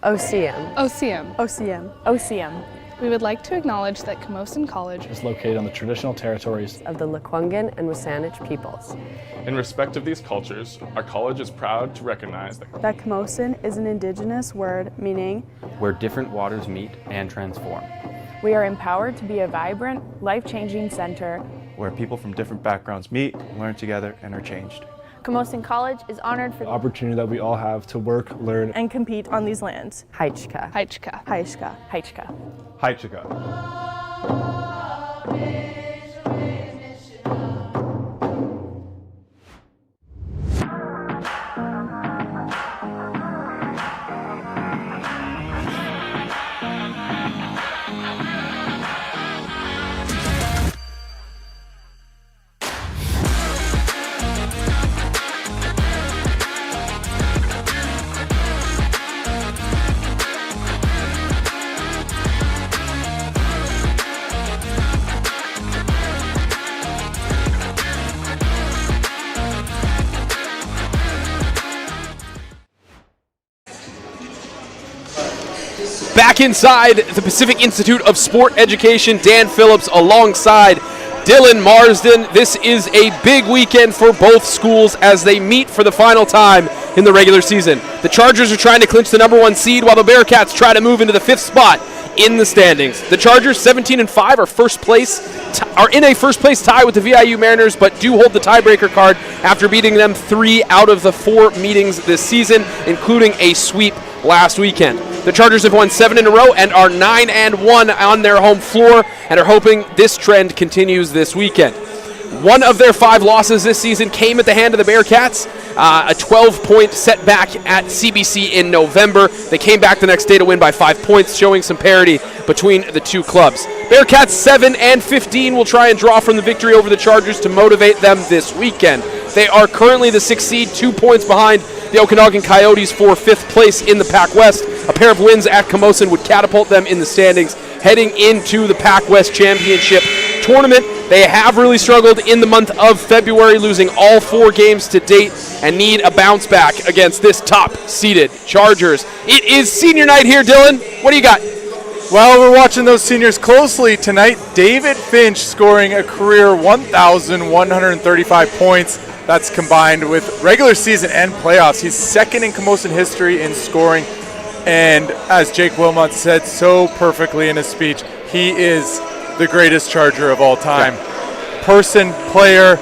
OCM. OCM. OCM. OCM. We would like to acknowledge that Camosun College is located on the traditional territories of the Lkwugen and W SÁNEĆ peoples. In respect of these cultures, our college is proud to recognize that Camosun is an indigenous word meaning where different waters meet and transform. We are empowered to be a vibrant, life-changing center where people from different backgrounds meet, learn together, and are changed. Camosun College is honored for the opportunity that we all have to work, learn, and compete on these lands. Haichka. Haichka. Haichka. Haichka. Haichka. Back inside the Pacific Institute of Sport Education, Dan Phillips alongside Dylan Marsden. This is a big weekend for both schools as they meet for the final time in the regular season. The Chargers are trying to clinch the #1 seed while the Bearcats try to move into the 5th spot in the standings. The Chargers, 17-5, are in a first-place tie with the VIU Mariners, but do hold the tiebreaker card after beating them 3 out of the 4 meetings this season, including a sweep last weekend. The Chargers have won 7 in a row and are 9-1 on their home floor and are hoping this trend continues this weekend. One of their 5 losses this season came at the hand of the Bearcats, a 12-point setback at CBC in November. They came back the next day to win by 5 points, showing some parity between the two clubs. Bearcats 7-15 will try and draw from the victory over the Chargers to motivate them this weekend. They are currently the 6th seed, 2 points behind the Okanagan Coyotes for 5th place in the PACWEST. A pair of wins at Camosun would catapult them in the standings heading into the PACWEST Championship tournament. They have really struggled in the month of February, losing all 4 games to date, and need a bounce back against this top-seeded Chargers. It is senior night here, Dylan. What do you got? Well, we're watching those seniors closely tonight. David Finch scoring a career 1,135 points. That's combined with regular season and playoffs. He's 2nd in Camosun history in scoring. And as Jake Wilmot said so perfectly in his speech, he is the greatest Charger of all time. Yeah. Person, player,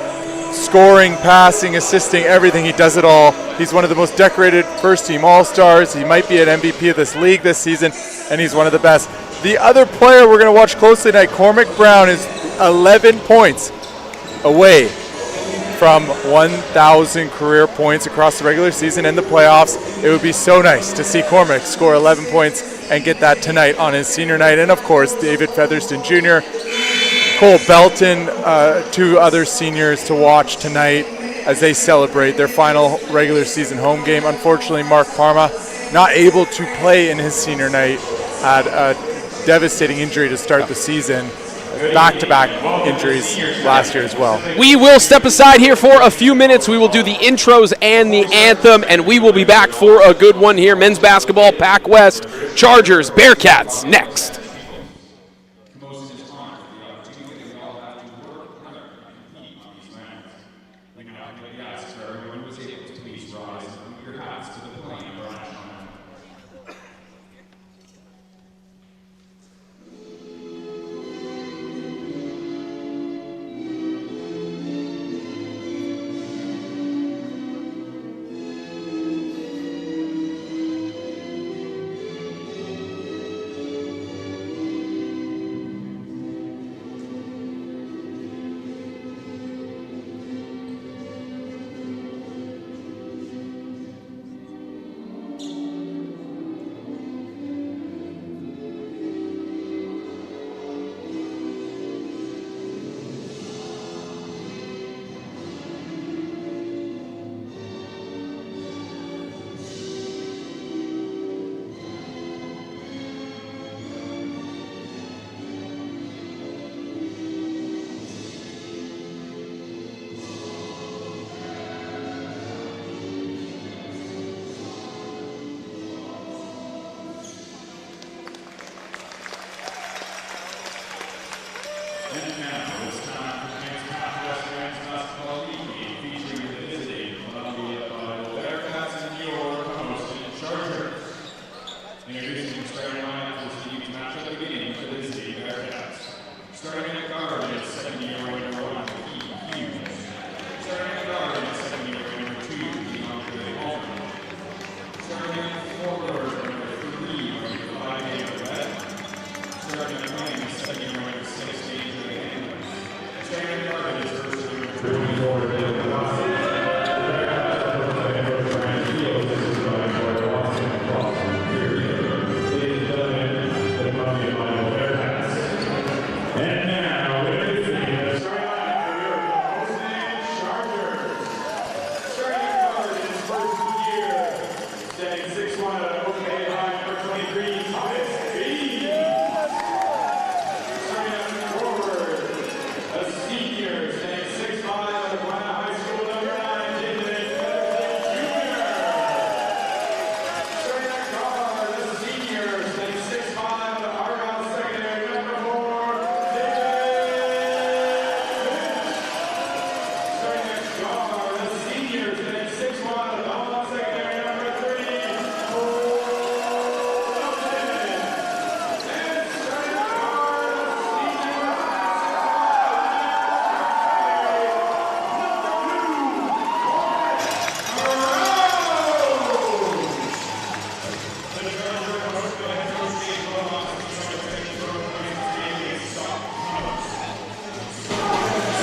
scoring, passing, assisting, everything. He does it all. He's one of the most decorated first-team All-Stars. He might be an MVP of this league this season, and he's one of the best. The other player we're going to watch closely tonight, Cormac Brown, is 11 points away from 1,000 career points across the regular season and the playoffs. It would be so nice to see Cormac score 11 points and get that tonight on his senior night. And of course, David Featherston Jr., Cole Belton, 2 other seniors to watch tonight as they celebrate their final regular season home game. Unfortunately, Mark Parma not able to play in his senior night, had a devastating injury to start the season. Back-to-back injuries last year as well. We will step aside here for a few minutes. We will do the intros and the anthem, and we will be back for a good one here. Men's basketball, PACWEST, Chargers, Bearcats, next.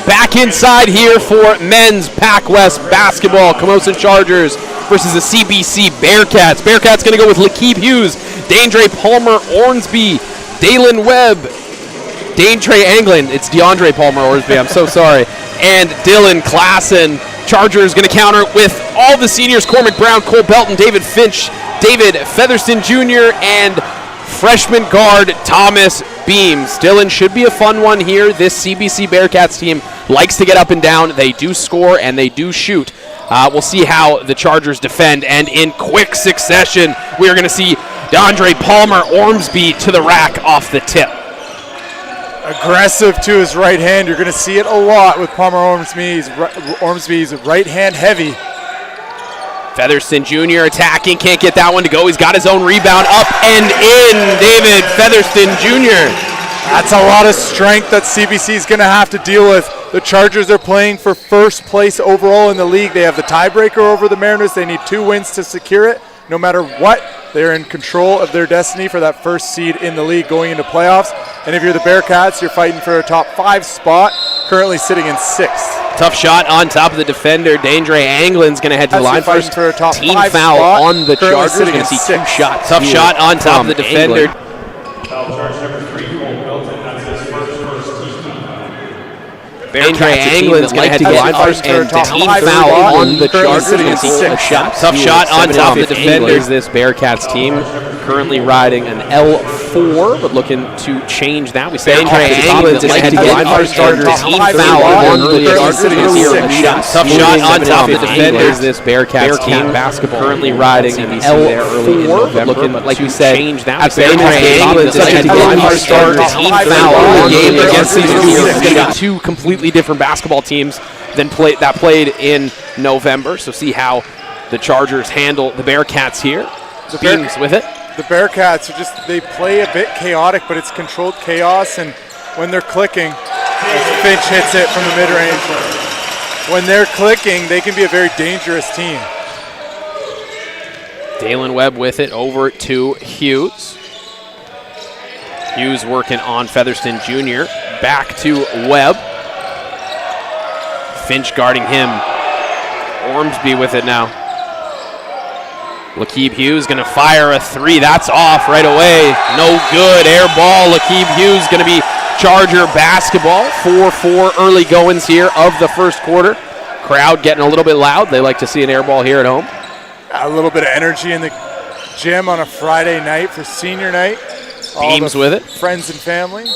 Back inside here for men's PACWEST basketball. Camosun Chargers versus the CBC Bearcats. Bearcats going to go with Lakeeb Hughes, Dandre Palmer Ormsby, Dalen Webb, Daintrey Anglin. It's DeAndre Palmer Ormsby, I'm so sorry. And Dylan Klassen. Chargers going to counter with all the seniors: Cormac Brown, Cole Belton, David Finch, David Featherston Jr., and freshman guard Thomas Beams. Dylan, should be a fun one here. This CBC Bearcats team likes to get up and down. They do score and they do shoot. We'll see how the Chargers defend. And in quick succession, we are going to see DeAndre Palmer Ormsby to the rack off the tip. Aggressive to his right hand. You're going to see it a lot with Palmer Ormsby. Ormsby's right hand heavy. Featherston Jr. attacking, can't get that one to go. He's got his own rebound, up and in. David Featherston Jr. That's a lot of strength that CBC is going to have to deal with. The Chargers are playing for first place overall in the league. They have the tiebreaker over the Mariners. They need 2 wins to secure it. No matter what, they're in control of their destiny for that first seed in the league going into playoffs. And if you're the Bearcats, you're fighting for a top 5 spot, currently sitting in 6th. Tough shot on top of the defender. Dandre Anglin's going to head to the line. First for a top team 5 foul spot, on the Chargers. You're going to see 2 shots. Tough shot on top of the defender. Dandre Anglin's going to head to the line first, and team foul on the Chargers. You're going to see 2 shots. Tough shot on top of the defender. This Bearcats team currently riding an L4, but looking to change that. We say Dandre Anglin's going to head to the line first, and team foul on the Chargers. You're going to see 6 shots. Tough shot on top of the defender. This Bearcats team currently riding an L4, but looking, like we said, change that. Dandre Anglin's going to head to the line first, and team foul on the game against these two completely different basketball teams than played in November. So see how the Chargers handle the Bearcats here. Beams with it. The Bearcats are they play a bit chaotic, but it's controlled chaos, and when they're clicking, Finch hits it from the mid-range. When they're clicking, they can be a very dangerous team. Dalen Webb with it over to Hughes. Hughes working on Featherston Jr. Back to Webb. Finch guarding him. Ormsby with it now. Lakeeb Hughes going to fire a 3. That's off right away. No good. Air ball. Lakeeb Hughes going to be Charger basketball. 4-4 early goings here of the first quarter. Crowd getting a little bit loud. They like to see an air ball here at home. A little bit of energy in the gym on a Friday night for senior night. Beams with it. Friends and family.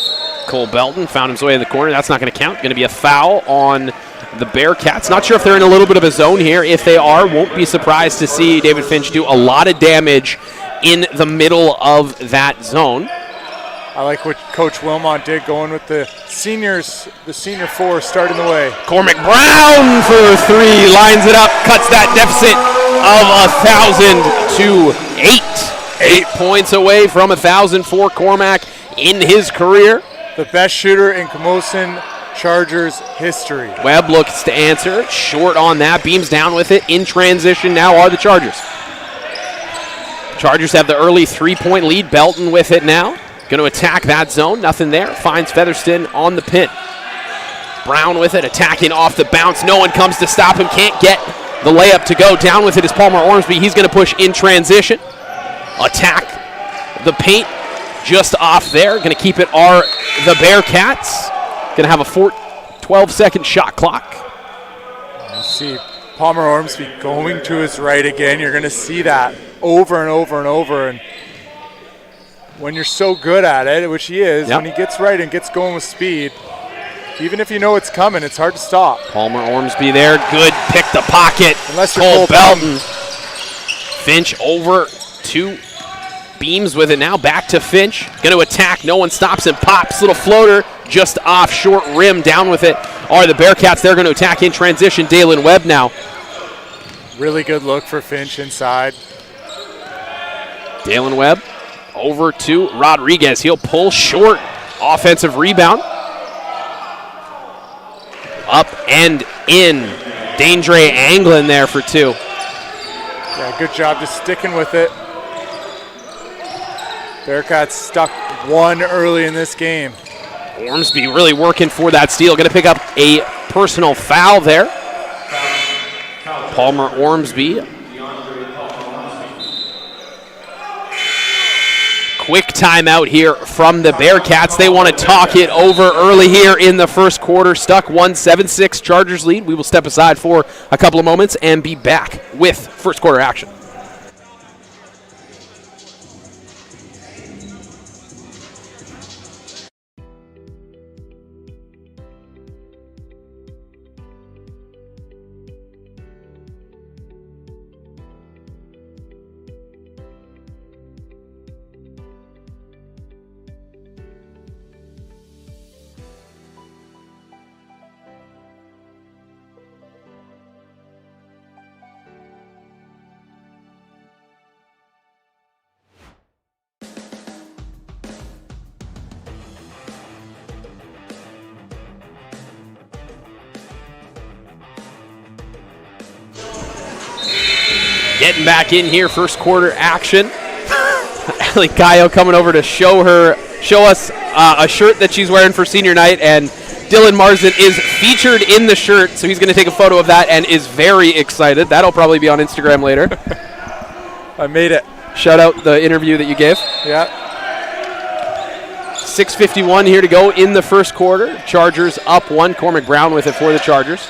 Cole Belton found his way in the corner. That's not going to count. Going to be a foul on the Bearcats. Not sure if they're in a little bit of a zone here. If they are, won't be surprised to see David Finch do a lot of damage in the middle of that zone. I like what Coach Wilmot did, going with the seniors, the senior 4 starting the way. Cormac Brown for 3, lines it up, cuts that deficit of 1,000 to 8. 8 points away from 1,000 for Cormac in his career. The best shooter in Camosun Chargers history. Webb looks to answer. Short on that. Beams down with it. In transition now are the Chargers. Chargers have the early 3-point lead. Belton with it now. Going to attack that zone. Nothing there. Finds Featherston on the pin. Brown with it. Attacking off the bounce. No one comes to stop him. Can't get the layup to go. Down with it is Palmer Ormsby. He's going to push in transition. Attack the paint. Just off there. Going to keep it are the Bearcats. Going to have a 12-second shot clock. You see Palmer Ormsby going to his right again. You're going to see that over and over and over. And when you're so good at it, which he is, when he gets right and gets going with speed, even if you know it's coming, it's hard to stop. Palmer Ormsby there. Good pick the pocket. Unless you're Cole Belton. Finch over to Beams with it now. Back to Finch. Going to attack. No one stops him. Pops. Little floater just off short rim. Down with it are the Bearcats. They're going to attack in transition. Dalen Webb now. Really good look for Finch inside. Dalen Webb over to Rodriguez. He'll pull short. Offensive rebound. Up and in. Daindre Anglin there for 2. Yeah, good job just sticking with it. Bearcats stuck 1 early in this game. Ormsby really working for that steal. Going to pick up a personal foul there. Palmer Ormsby. Quick timeout here from the Bearcats. They want to talk it over early here in the first quarter. Stuck 1-7-6 Chargers lead. We will step aside for a couple of moments and be back with first quarter action. Getting back in here, first quarter action. Ellie Cayo coming over to show us a shirt that she's wearing for senior night, and Dylan Marsden is featured in the shirt, so he's going to take a photo of that and is very excited. That'll probably be on Instagram later. I made it. Shout out the interview that you gave. Yeah. 6:51 here to go in the first quarter. Chargers up 1. Cormac Brown with it for the Chargers.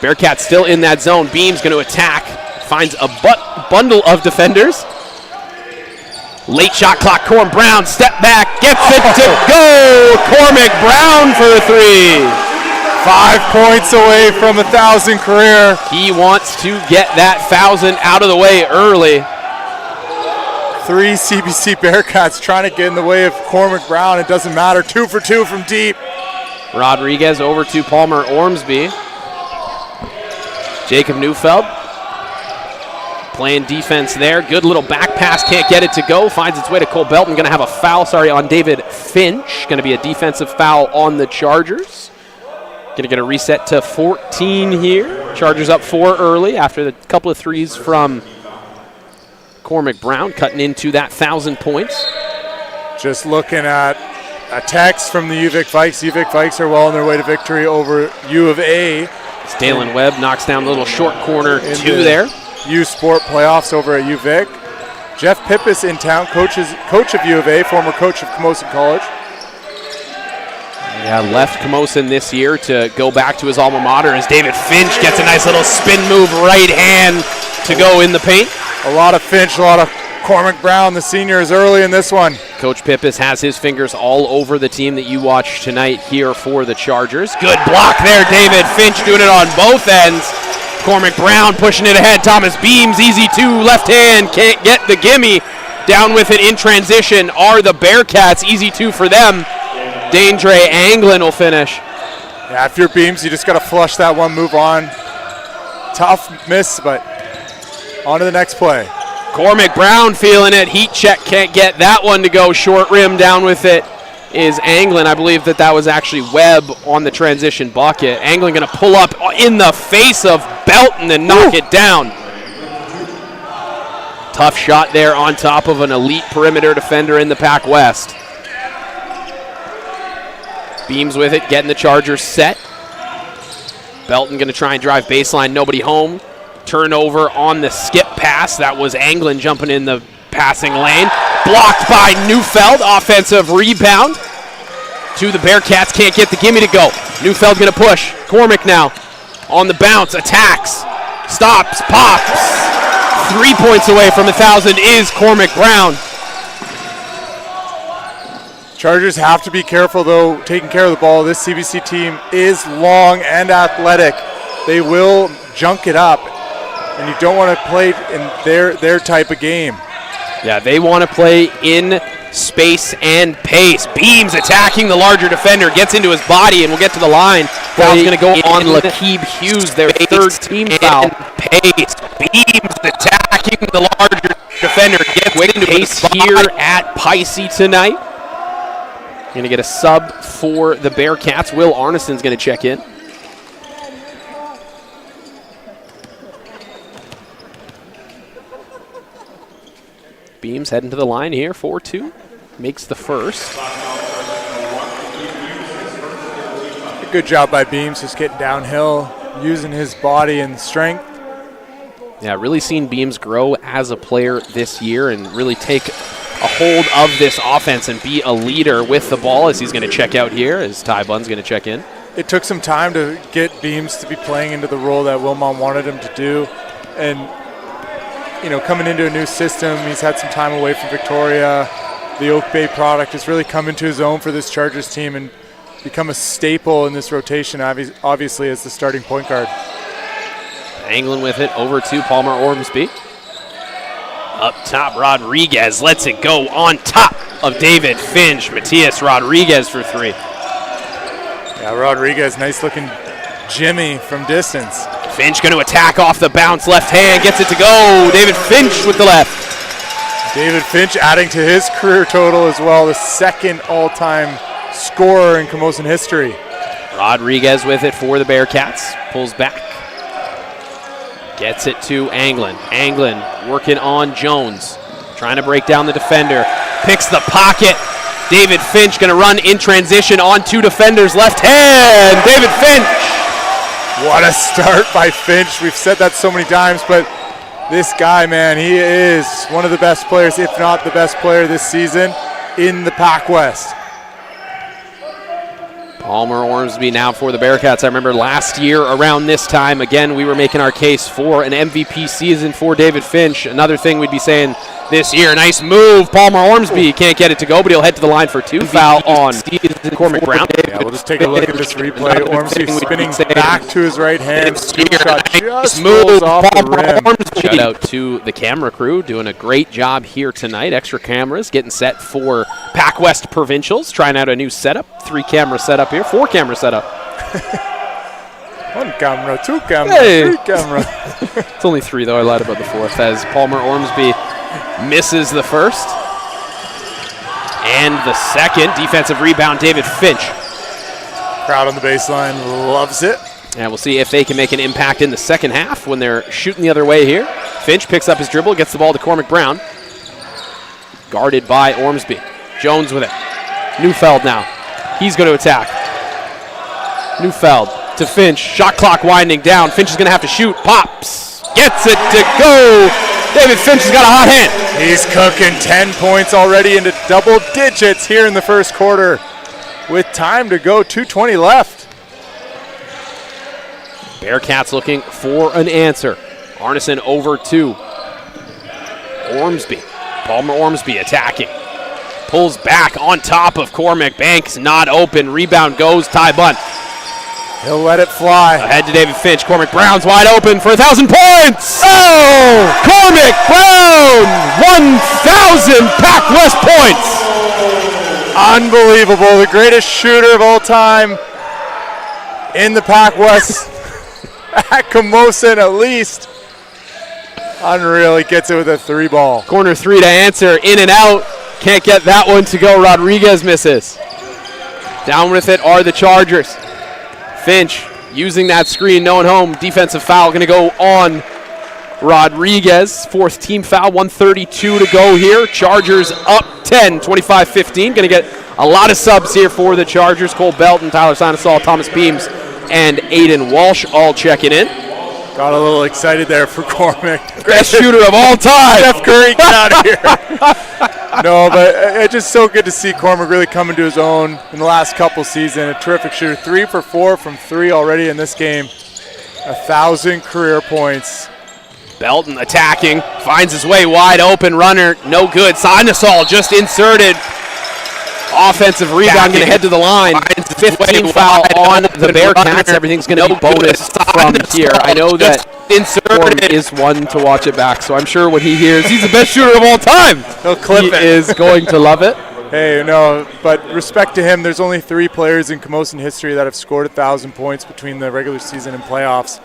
Bearcats still in that zone. Beam's going to attack. Finds a bundle of defenders. Late shot clock. Corm Brown, step back, gets it to go. Cormac Brown for 3. 5 points away from 1,000 career. He wants to get that 1,000 out of the way early. 3 CBC Bearcats trying to get in the way of Cormac Brown. It doesn't matter. 2 for 2 from deep. Rodriguez over to Palmer Ormsby. Jacob Neufeld playing defense there. Good little back pass. Can't get it to go. Finds its way to Cole Belton. Going to have a foul, on David Finch. Going to be a defensive foul on the Chargers. Going to get a reset to 14 here. Chargers up 4 early after the couple of threes from Cormac Brown, cutting into that 1,000 points. Just looking at a text from the UVic Vikes. UVic Vikes are well on their way to victory over U of A. It's Dalen Webb knocks down the little short corner 2 there. U Sport playoffs over at UVic. Jeff Pippis in town, coach of U of A, former coach of Camosun College. Yeah, left Camosun this year to go back to his alma mater as David Finch gets a nice little spin move, right hand to go in the paint. A lot of Finch, a lot of Cormac Brown, the senior, is early in this one. Coach Pippis has his fingers all over the team that you watch tonight here for the Chargers. Good block there, David Finch doing it on both ends. Cormac Brown pushing it ahead. Thomas Beams, easy 2, left hand, can't get the gimme. Down with it in transition are the Bearcats, easy 2 for them. Daindre Anglin will finish. Yeah, if you're Beams, you just got to flush that one, move on. Tough miss, but on to the next play. Cormac Brown feeling it. Heat check, can't get that one to go. Short rim down with it is Anglin. I believe that was actually Webb on the transition bucket. Anglin going to pull up in the face of Belton and knock it down. Tough shot there on top of an elite perimeter defender in the PACWEST. Beams with it, getting the Chargers set. Belton going to try and drive baseline, nobody home. Turnover on the skip pass. That was Anglin jumping in the passing lane. Blocked by Neufeld. Offensive rebound to the Bearcats. Can't get the gimme to go. Neufeld going to push. Cormac now on the bounce. Attacks. Stops. Pops. 3 points away from 1,000 is Cormac Brown. Chargers have to be careful, though, taking care of the ball. This CBC team is long and athletic. They will junk it up, and you don't want to play in their type of game. Yeah, they want to play in space and pace. Beams attacking the larger defender, gets into his body, and will get to the line. Foul's going to go on Lakeeb Hughes, their third team foul. Pace. Beams attacking the larger defender. Gets into pace here at Pisces tonight. Going to get a sub for the Bearcats. Will Arneson's going to check in. Beams heading to the line here, 4-2. Makes the first. Good job by Beams, just getting downhill, using his body and strength. Yeah, really seen Beams grow as a player this year and really take a hold of this offense and be a leader with the ball as he's going to check out here, as Ty Bunn's going to check in. It took some time to get Beams to be playing into the role that Wilmot wanted him to do. And, you know, coming into a new system, he's had some time away from Victoria. The Oak Bay product has really come into his own for this Chargers team and become a staple in this rotation, obviously, as the starting point guard. Anglin with it over to Palmer Ormsby. Up top, Rodriguez lets it go on top of David Finch. Matias Rodriguez for three. Yeah, Rodriguez, nice looking Jimmy from distance. Finch going to attack off the bounce, left hand, gets it to go. David Finch with the left. David Finch adding to his career total as well, the second all-time scorer in Camosun history. Rodriguez with it for the Bearcats, pulls back. Gets it to Anglin. Anglin working on Jones. Trying to break down the defender. Picks the pocket. David Finch going to run in transition on two defenders. Left hand. David Finch. What a start by Finch. We've said that so many times, but this guy, man, he is one of the best players, if not the best player this season in the PACWEST. Palmer Ormsby now for the Bearcats. I remember last year around this time, again, we were making our case for an MVP season for David Finch. Another thing we'd be saying this year, nice move. Palmer Ormsby can't get it to go, but he'll head to the line for two. Foul on Cormac Brown. Yeah, we'll just take a look at this replay. Ormsby spinning back to his right hand. Scoop shot just falls off the rim. Shout out to the camera crew doing a great job here tonight. Extra cameras getting set for PACWEST Provincials. Trying out a new setup. 3-camera setup here. 4-camera setup. 1 camera, 2 camera, hey. 3 camera. It's only 3 though. I lied about the 4th as Palmer Ormsby misses the first. And the second. Defensive rebound, David Finch. Crowd on the baseline loves it. And we'll see if they can make an impact in the second half when they're shooting the other way here. Finch picks up his dribble, gets the ball to Cormac Brown. Guarded by Ormsby. Jones with it. Neufeld now. He's going to attack. Neufeld to Finch. Shot clock winding down. Finch is going to have to shoot. Pops. Gets it to go. David Finch has got a hot hand. He's cooking 10 points already into double digits here in the first quarter. With time to go, 2:20 left. Bearcats looking for an answer. Arneson over to Ormsby. Palmer Ormsby attacking. Pulls back on top of Cormac. Banks not open. Rebound goes Ty Bunn. He'll let it fly. Ahead to David Finch. Cormac Brown's wide open for 1,000 points. Oh! Cormac Brown! 1,000 PACWEST points. Unbelievable. The greatest shooter of all time in the PACWEST. At Camosun, at least. Unreal. He gets it with a 3 ball. Corner 3 to answer. In and out. Can't get that one to go. Rodriguez misses. Down with it are the Chargers. Finch using that screen, no one home. Defensive foul going to go on Rodriguez. 4th team foul, 1:32 to go here. Chargers up 10, 25-15. Going to get a lot of subs here for the Chargers. Cole Belton, Tyler Sinesol, Thomas Beams, and Aiden Walsh all checking in. Got a little excited there for Cormac. Best shooter of all time. Steph Curry, get out of here. No, but it's just so good to see Cormac really come into his own in the last couple seasons. A terrific shooter. 3 for 4 from 3 already in this game. 1,000 career points. Belton attacking, finds his way wide open, runner, no good. Sinesol just inserted. Offensive rebound, going to head to the line. 15 foul on the Bearcats. Everything's going to be bonus from here. I know that inserted is one to watch it back, so I'm sure when he hears he's the best shooter of all time, He'll clip he it. is going to love it. Hey, no, but respect to him. There's only 3 players in Camosun history that have scored 1,000 points between the regular season and playoffs.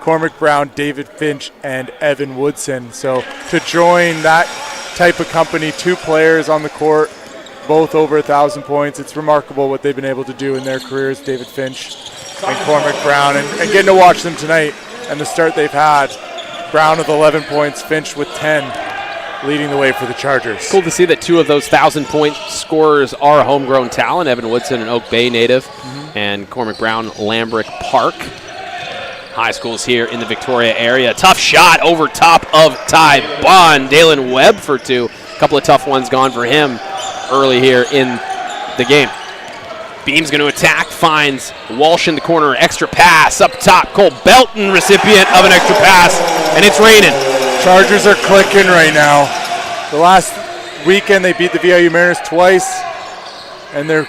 Cormac Brown, David Finch, and Evan Woodson. So to join that type of company, 2 players on the court, both over 1,000 points. It's remarkable what they've been able to do in their careers, David Finch and Cormac Brown, and getting to watch them tonight and the start they've had. Brown with 11 points, Finch with 10, leading the way for the Chargers. Cool to see that 2 of those 1,000-point scorers are homegrown talent. Evan Woodson, an Oak Bay native, and Cormac Brown, Lambrick Park. High schools here in the Victoria area. Tough shot over top of Ty Bond. Dalen Webb for 2. A couple of tough ones gone for him early here in the game. Beam's going to attack, finds Walsh in the corner, extra pass up top. Cole Belton, recipient of an extra pass, and it's raining. Chargers are clicking right now. The last weekend they beat the VIU Mariners twice, and they're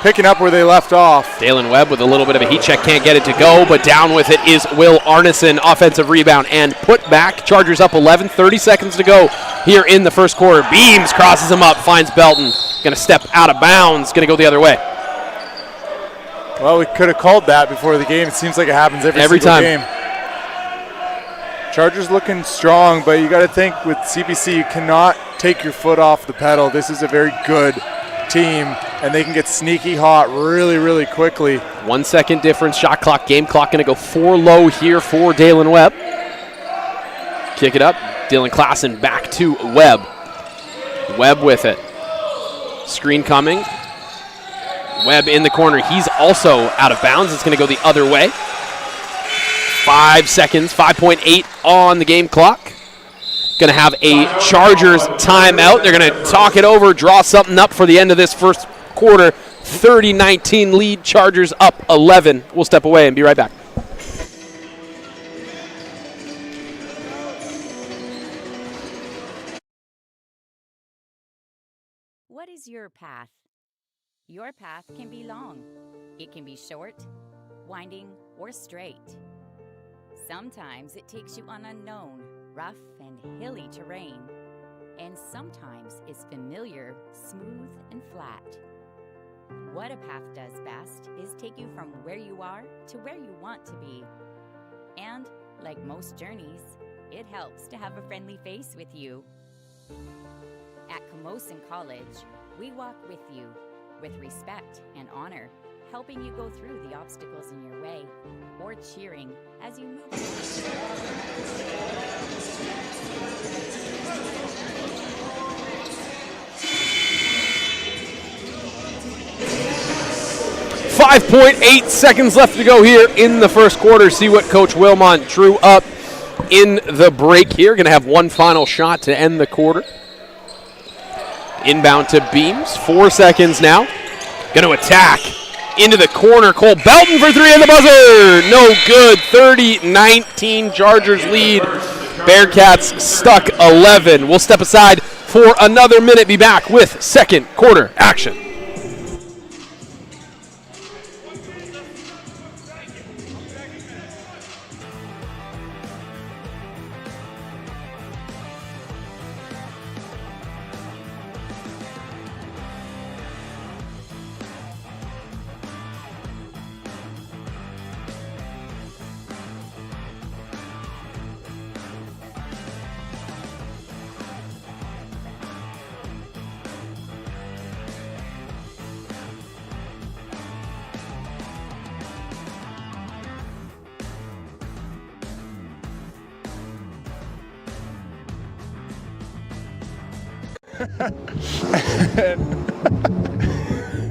picking up where they left off. Dalen Webb with a little bit of a heat check, can't get it to go, but down with it is Will Arneson. Offensive rebound and put back. Chargers up 11, 30 seconds to go here in the first quarter. Beams crosses him up, finds Belton. Going to step out of bounds, going to go the other way. Well, we could have called that before the game. It seems like it happens every single time. game. Chargers looking strong, but you got to think with CBC, you cannot take your foot off the pedal. This is a very good team, and they can get sneaky hot really, really quickly. 1 second difference, shot clock, game clock going to go 4 low here for Dalen Webb. Kick it up, Dylan Klassen back to Webb. Webb with it. Screen coming. Webb in the corner, he's also out of bounds. It's going to go the other way. 5 seconds, 5.8 on the game clock. Going to have a Chargers timeout. They're going to talk it over, draw something up for the end of this first quarter. 30-19 lead, Chargers up 11. We'll step away and be right back. What is your path? Your path can be long. It can be short, winding, or straight. Sometimes it takes you on unknown, rough and hilly terrain, and sometimes it's familiar, smooth and flat. What a path does best is take you from where you are to where you want to be. And, like most journeys, it helps to have a friendly face with you. At Camosun College, we walk with you, with respect and honor, helping you go through the obstacles in your way, or cheering as you move. 5.8 seconds left to go here in the first quarter. See what Coach Wilmont drew up in the break here. Going to have one final shot to end the quarter. Inbound to Beams. 4 seconds now. Going to attack into the corner. Cole Belton for 3 at the buzzer. No good. 30-19 Chargers lead. Bearcats stuck 11. We'll step aside for another minute. Be back with second quarter action.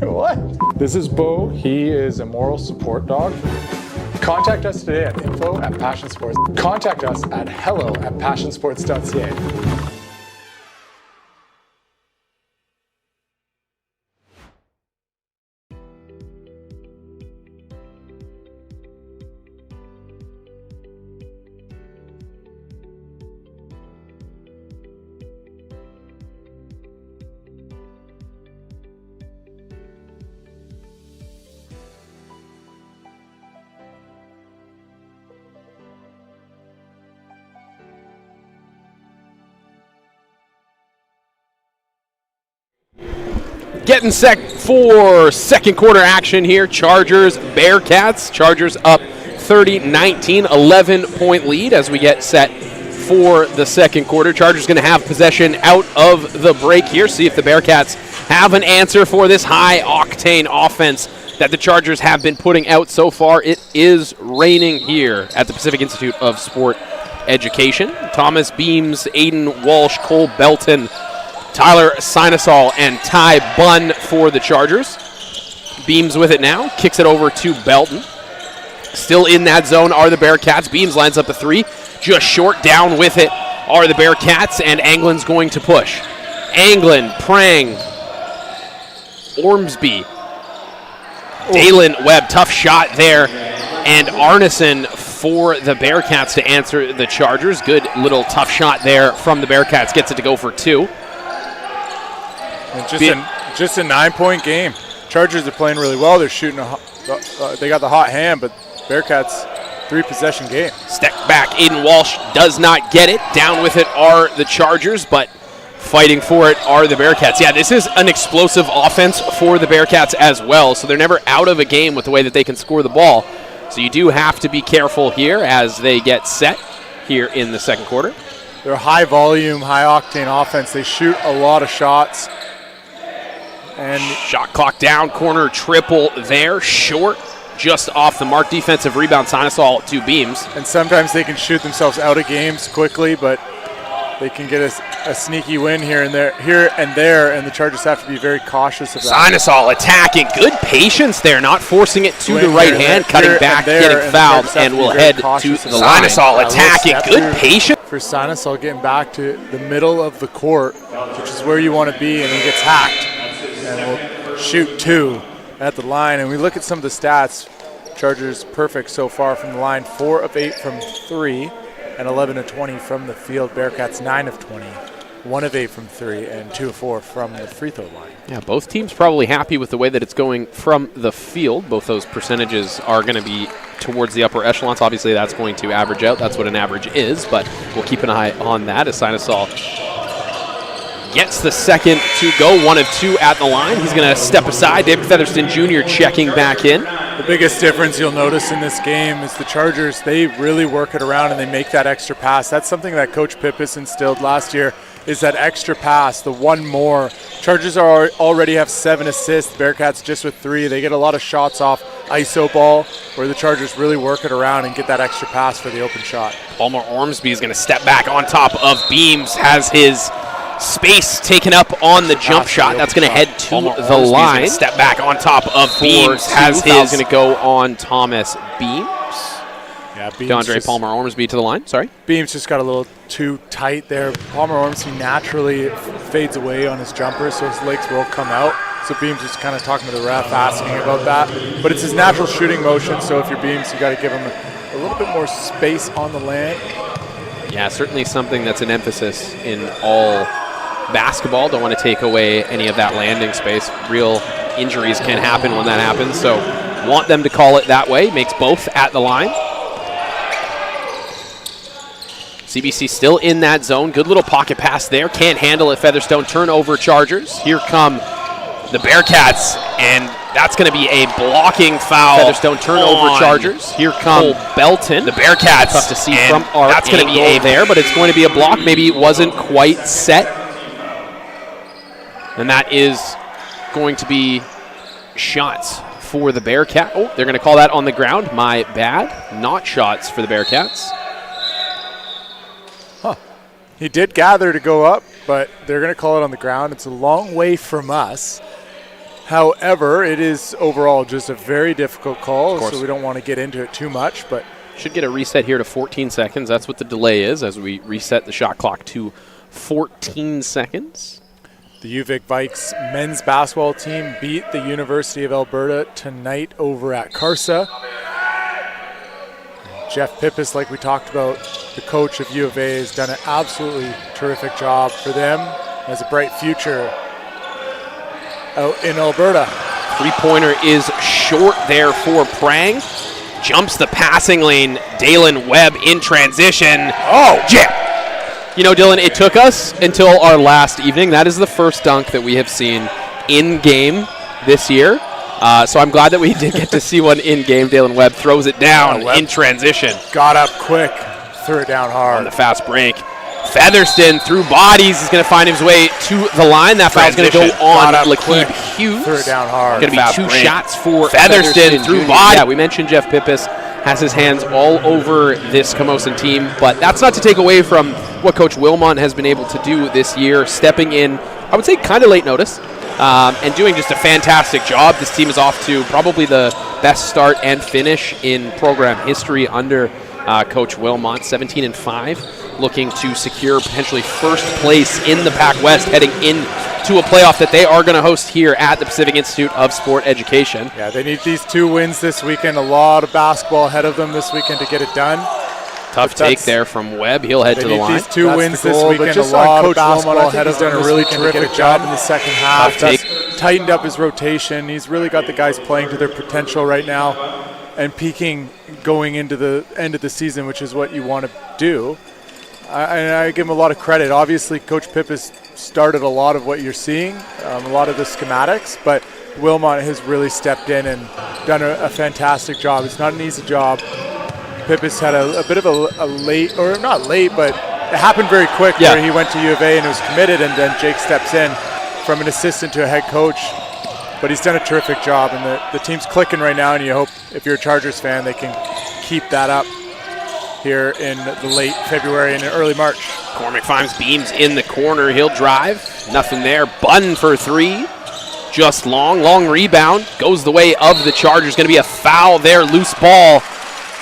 What? This is Bo. He is a moral support dog. Contact us today at info@passionsports. Contact us at hello@passionsports.ca. Getting set for second quarter action here. Chargers, Bearcats. Chargers up 30-19, 11-point lead as we get set for the second quarter. Chargers going to have possession out of the break here. See if the Bearcats have an answer for this high-octane offense that the Chargers have been putting out so far. It is raining here at the Pacific Institute of Sport Education. Thomas Beams, Aiden Walsh, Cole Belton, Tyler Sinosol, and Ty Bunn for the Chargers. Beams with it now, kicks it over to Belton. Still in that zone are the Bearcats. Beams lines up a three, just short. Down with it are the Bearcats, and Anglin's going to push. Anglin, Prang, Ormsby, Dalen Webb, tough shot there, and Arneson for the Bearcats to answer the Chargers. Good little tough shot there from the Bearcats, gets it to go for two. And just a 9-point game. Chargers are playing really well. They're shooting they got the hot hand, but Bearcats 3-possession game. Step back, Aiden Walsh does not get it. Down with it are the Chargers, but fighting for it are the Bearcats. Yeah, this is an explosive offense for the Bearcats as well, so they're never out of a game with the way that they can score the ball. So you do have to be careful here as they get set here in the second quarter. They're a high-volume, high-octane offense. They shoot a lot of shots. And shot clock down, corner triple there, short, just off the mark. Defensive rebound, Sinosol to Beams. And sometimes they can shoot themselves out of games quickly, but they can get a sneaky win here and there, and the Chargers have to be very cautious of that. Sinosol attacking, good patience there, not forcing it to the right hand, cutting back, getting fouled, and will head to the line. Sinosol attacking, good patience. For Sinosol getting back to the middle of the court, which is where you want to be, and he gets hacked. And we'll shoot two at the line. And we look at some of the stats. Chargers perfect so far from the line. 4 of 8 from 3 and 11 of 20 from the field. Bearcats 9 of 20, 1 of 8 from 3 and 2 of 4 from the free throw line. Yeah, both teams probably happy with the way that it's going from the field. Both those percentages are going to be towards the upper echelons. Obviously, that's going to average out. That's what an average is, but we'll keep an eye on that as Sinosol gets the second to go, 1 of 2 at the line. He's going to step aside. David Featherston Jr. checking back in. The biggest difference you'll notice in this game is the Chargers, they really work it around and they make that extra pass. That's something that Coach Pippis instilled last year, is that extra pass, the one more. Chargers already have 7 assists. Bearcats just with 3. They get a lot of shots off ISO ball where the Chargers really work it around and get that extra pass for the open shot. Palmer Ormsby is going to step back on top of Beams, has his space taken up on the jump shot. That's going to head to the line. Step back on top of Beams, has his going to go on Thomas Beams. Yeah, Beams DeAndre Palmer Ormsby to the line. Sorry. Beams just got a little too tight there. Palmer Ormsby naturally fades away on his jumper, so his legs will come out. So Beams is kind of talking to the ref, asking about that. But it's his natural shooting motion, so if you're Beams, you got to give him a little bit more space on the land. Yeah, certainly something that's an emphasis in all basketball. Don't want to take away any of that landing space. Real injuries can happen when that happens, so want them to call it that way. Makes both at the line. CBC still in that zone. Good little pocket pass there. Can't handle it. Featherstone turnover Chargers. Here come the Bearcats, and that's going to be a blocking foul. Featherstone turnover Chargers. Here come Cole Belton. The Bearcats. Tough to see from our That's going to be a there, but it's going to be a block. Maybe it wasn't quite set. And that is going to be shots for the Bearcats. Oh, they're going to call that on the ground. My bad. Not shots for the Bearcats. He did gather to go up, but they're going to call it on the ground. It's a long way from us. However, it is overall just a very difficult call, so we don't want to get into it too much. But should get a reset here to 14 seconds. That's what the delay is as we reset the shot clock to 14 seconds. The UVic Vikes men's basketball team beat the University of Alberta tonight over at Carsa. Jeff Pippis, like we talked about, the coach of U of A, has done an absolutely terrific job for them. Has a bright future out in Alberta. Three-pointer is short there for Prang. Jumps the passing lane. Dalen Webb in transition. Oh, jam! You know, Dylan, it took us until our last evening. That is the first dunk that we have seen in-game this year. So I'm glad that we did get to see one in-game. Dalen Webb throws it down in transition. Got up quick, threw it down hard. On the fast break. Featherston through bodies is going to find his way to the line. That foul is going to go on Lakeeb Hughes. Threw it down hard. Going to be two shots for Featherston through bodies. Yeah, we mentioned Jeff Pippis has his hands all over this Camosun team, but that's not to take away from what Coach Wilmot has been able to do this year, stepping in, I would say, kind of late notice, and doing just a fantastic job. This team is off to probably the best start and finish in program history under Coach Wilmot, 17-5. Looking to secure potentially first place in the PACWEST, heading into a playoff that they are going to host here at the Pacific Institute of Sport Education. Yeah, they need these 2 wins this weekend. A lot of basketball ahead of them this weekend to get it done. Tough take there from Webb. He'll head to the line. They need these 2 wins this weekend. A lot of basketball ahead of them. He's done a really terrific job in the second half. Tightened up his rotation. He's really got the guys playing to their potential right now and peaking going into the end of the season, which is what you want to do. I give him a lot of credit. Obviously, Coach Pip has started a lot of what you're seeing, a lot of the schematics, but Wilmot has really stepped in and done a fantastic job. It's not an easy job. Pip has had a bit of a late, or not late, but it happened very quick where he went to U of A and was committed, and then Jake steps in from an assistant to a head coach. But he's done a terrific job, and the team's clicking right now, and you hope, if you're a Chargers fan, they can keep that up here in the late February and early March. Cormac finds Beams in the corner. He'll drive. Nothing there. Bunn for 3. Just long rebound. Goes the way of the Chargers. Going to be a foul there. Loose ball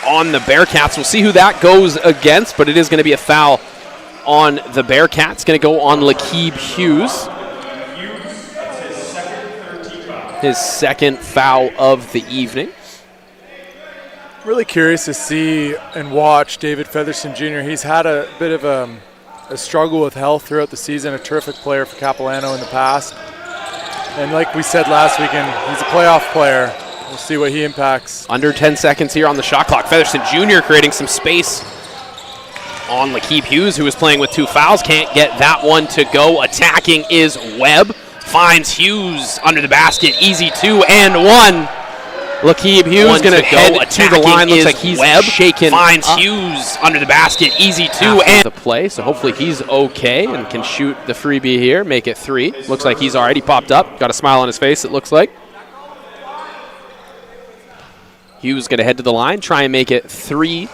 on the Bearcats. We'll see who that goes against, but it is going to be a foul on the Bearcats. Going to go on Lakeeb Hughes. His second foul of the evening. Really curious to see and watch David Featherston Jr. He's had a bit of a struggle with health throughout the season, a terrific player for Capilano in the past. And like we said last weekend, he's a playoff player. We'll see what he impacts. Under 10 seconds here on the shot clock. Featherston Jr. creating some space on Lakeeb Hughes, who is playing with 2 fouls. Can't get that one to go. Attacking is Webb. Finds Hughes under the basket. Easy 2 and 1. Lakeeb Hughes going to head to the line. Looks like he's shaken. Finds Hughes under the basket. Easy 2 and the play. So hopefully he's okay and can shoot the freebie here. Make it 3. Looks like he's already popped up. Got a smile on his face, it looks like. Hughes going to head to the line. Try and make it 3.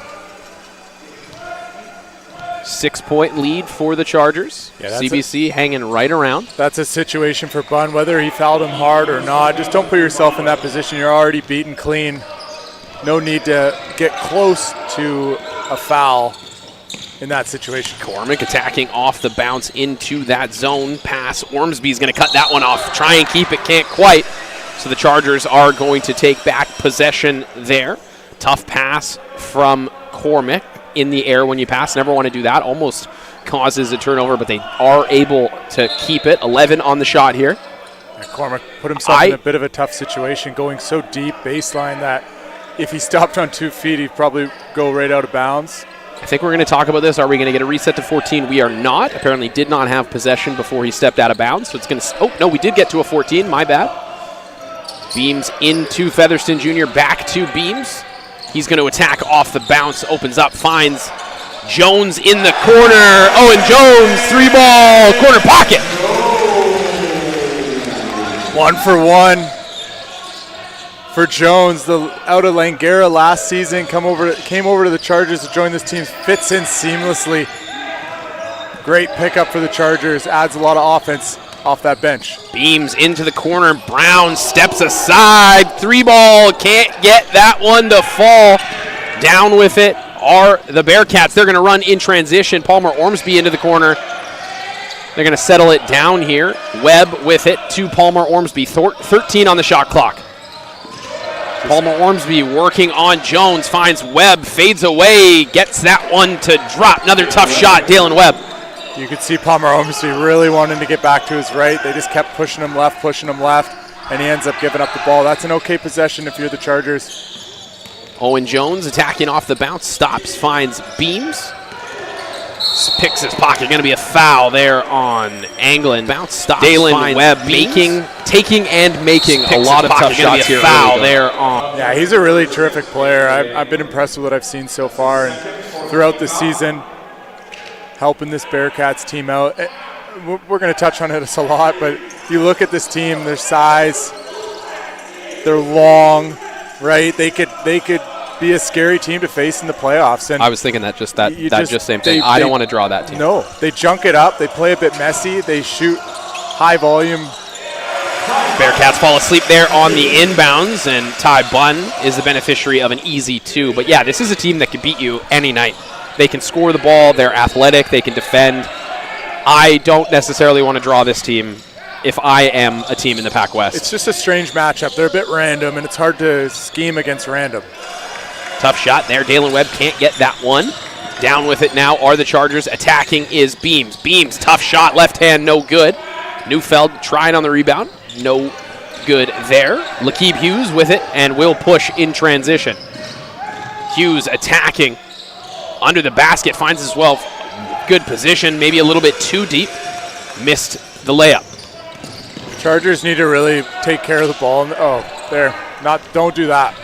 6-point lead for the Chargers. Yeah, CBC hanging right around. That's a situation for Bunn, whether he fouled him hard or not. Just don't put yourself in that position. You're already beaten clean. No need to get close to a foul in that situation. Cormac attacking off the bounce into that zone pass. Ormsby's going to cut that one off. Try and keep it, can't quite. So the Chargers are going to take back possession there. Tough pass from Cormac. In the air when you pass. Never want to do that. Almost causes a turnover, but they are able to keep it. 11 on the shot here. And Cormac put himself in a bit of a tough situation, going so deep baseline that if he stopped on 2 feet, he'd probably go right out of bounds. I think we're going to talk about this. Are we going to get a reset to 14? We are not. Apparently did not have possession before he stepped out of bounds. So it's going to... Oh, no, we did get to a 14. My bad. Beams into Featherston Jr. Back to Beams. He's going to attack off the bounce, opens up, finds Jones in the corner. Owen Jones, 3-ball, corner pocket. 1 for 1 for Jones. Out of Langara last season, came over to the Chargers to join this team. Fits in seamlessly. Great pickup for the Chargers. Adds a lot of offense off that bench. Beams into the corner. Brown steps aside. 3-ball. Can't get that one to fall. Down with it are the Bearcats. They're going to run in transition. Palmer Ormsby into the corner. They're going to settle it down here. Webb with it to Palmer Ormsby. 13 on the shot clock. Palmer Ormsby working on Jones. Finds Webb. Fades away. Gets that one to drop. Another tough shot. Dalen Webb. You could see Palmer Ormsby really wanting to get back to his right. They just kept pushing him left, and he ends up giving up the ball. That's an okay possession if you're the Chargers. Owen Jones attacking off the bounce. Stops. Finds Beams. Picks his pocket. Going to be a foul there on Anglin. Bounce stops. Dalen Webb taking and making a lot of tough shots here. Foul there on. Yeah, he's a really terrific player. I've been impressed with what I've seen so far and throughout the season, helping this Bearcats team out. We're going to touch on it a lot, but you look at this team, their size, they're long, right? They could be a scary team to face in the playoffs. And I was thinking that same thing. I don't want to draw that team. No, they junk it up. They play a bit messy. They shoot high volume. Bearcats fall asleep there on the inbounds, and Ty Bunn is the beneficiary of an easy 2. But yeah, this is a team that can beat you any night. They can score the ball. They're athletic. They can defend. I don't necessarily want to draw this team if I am a team in the PACWEST. It's just a strange matchup. They're a bit random, and it's hard to scheme against random. Tough shot there. Dalen Webb can't get that one. Down with it now are the Chargers. Attacking is Beams. Beams, tough shot. Left hand, no good. Neufeld trying on the rebound. No good there. Lakeeb Hughes with it and will push in transition. Hughes attacking. Under the basket, finds as well. Good position, maybe a little bit too deep. Missed the layup. Chargers need to really take care of the ball. Don't do that.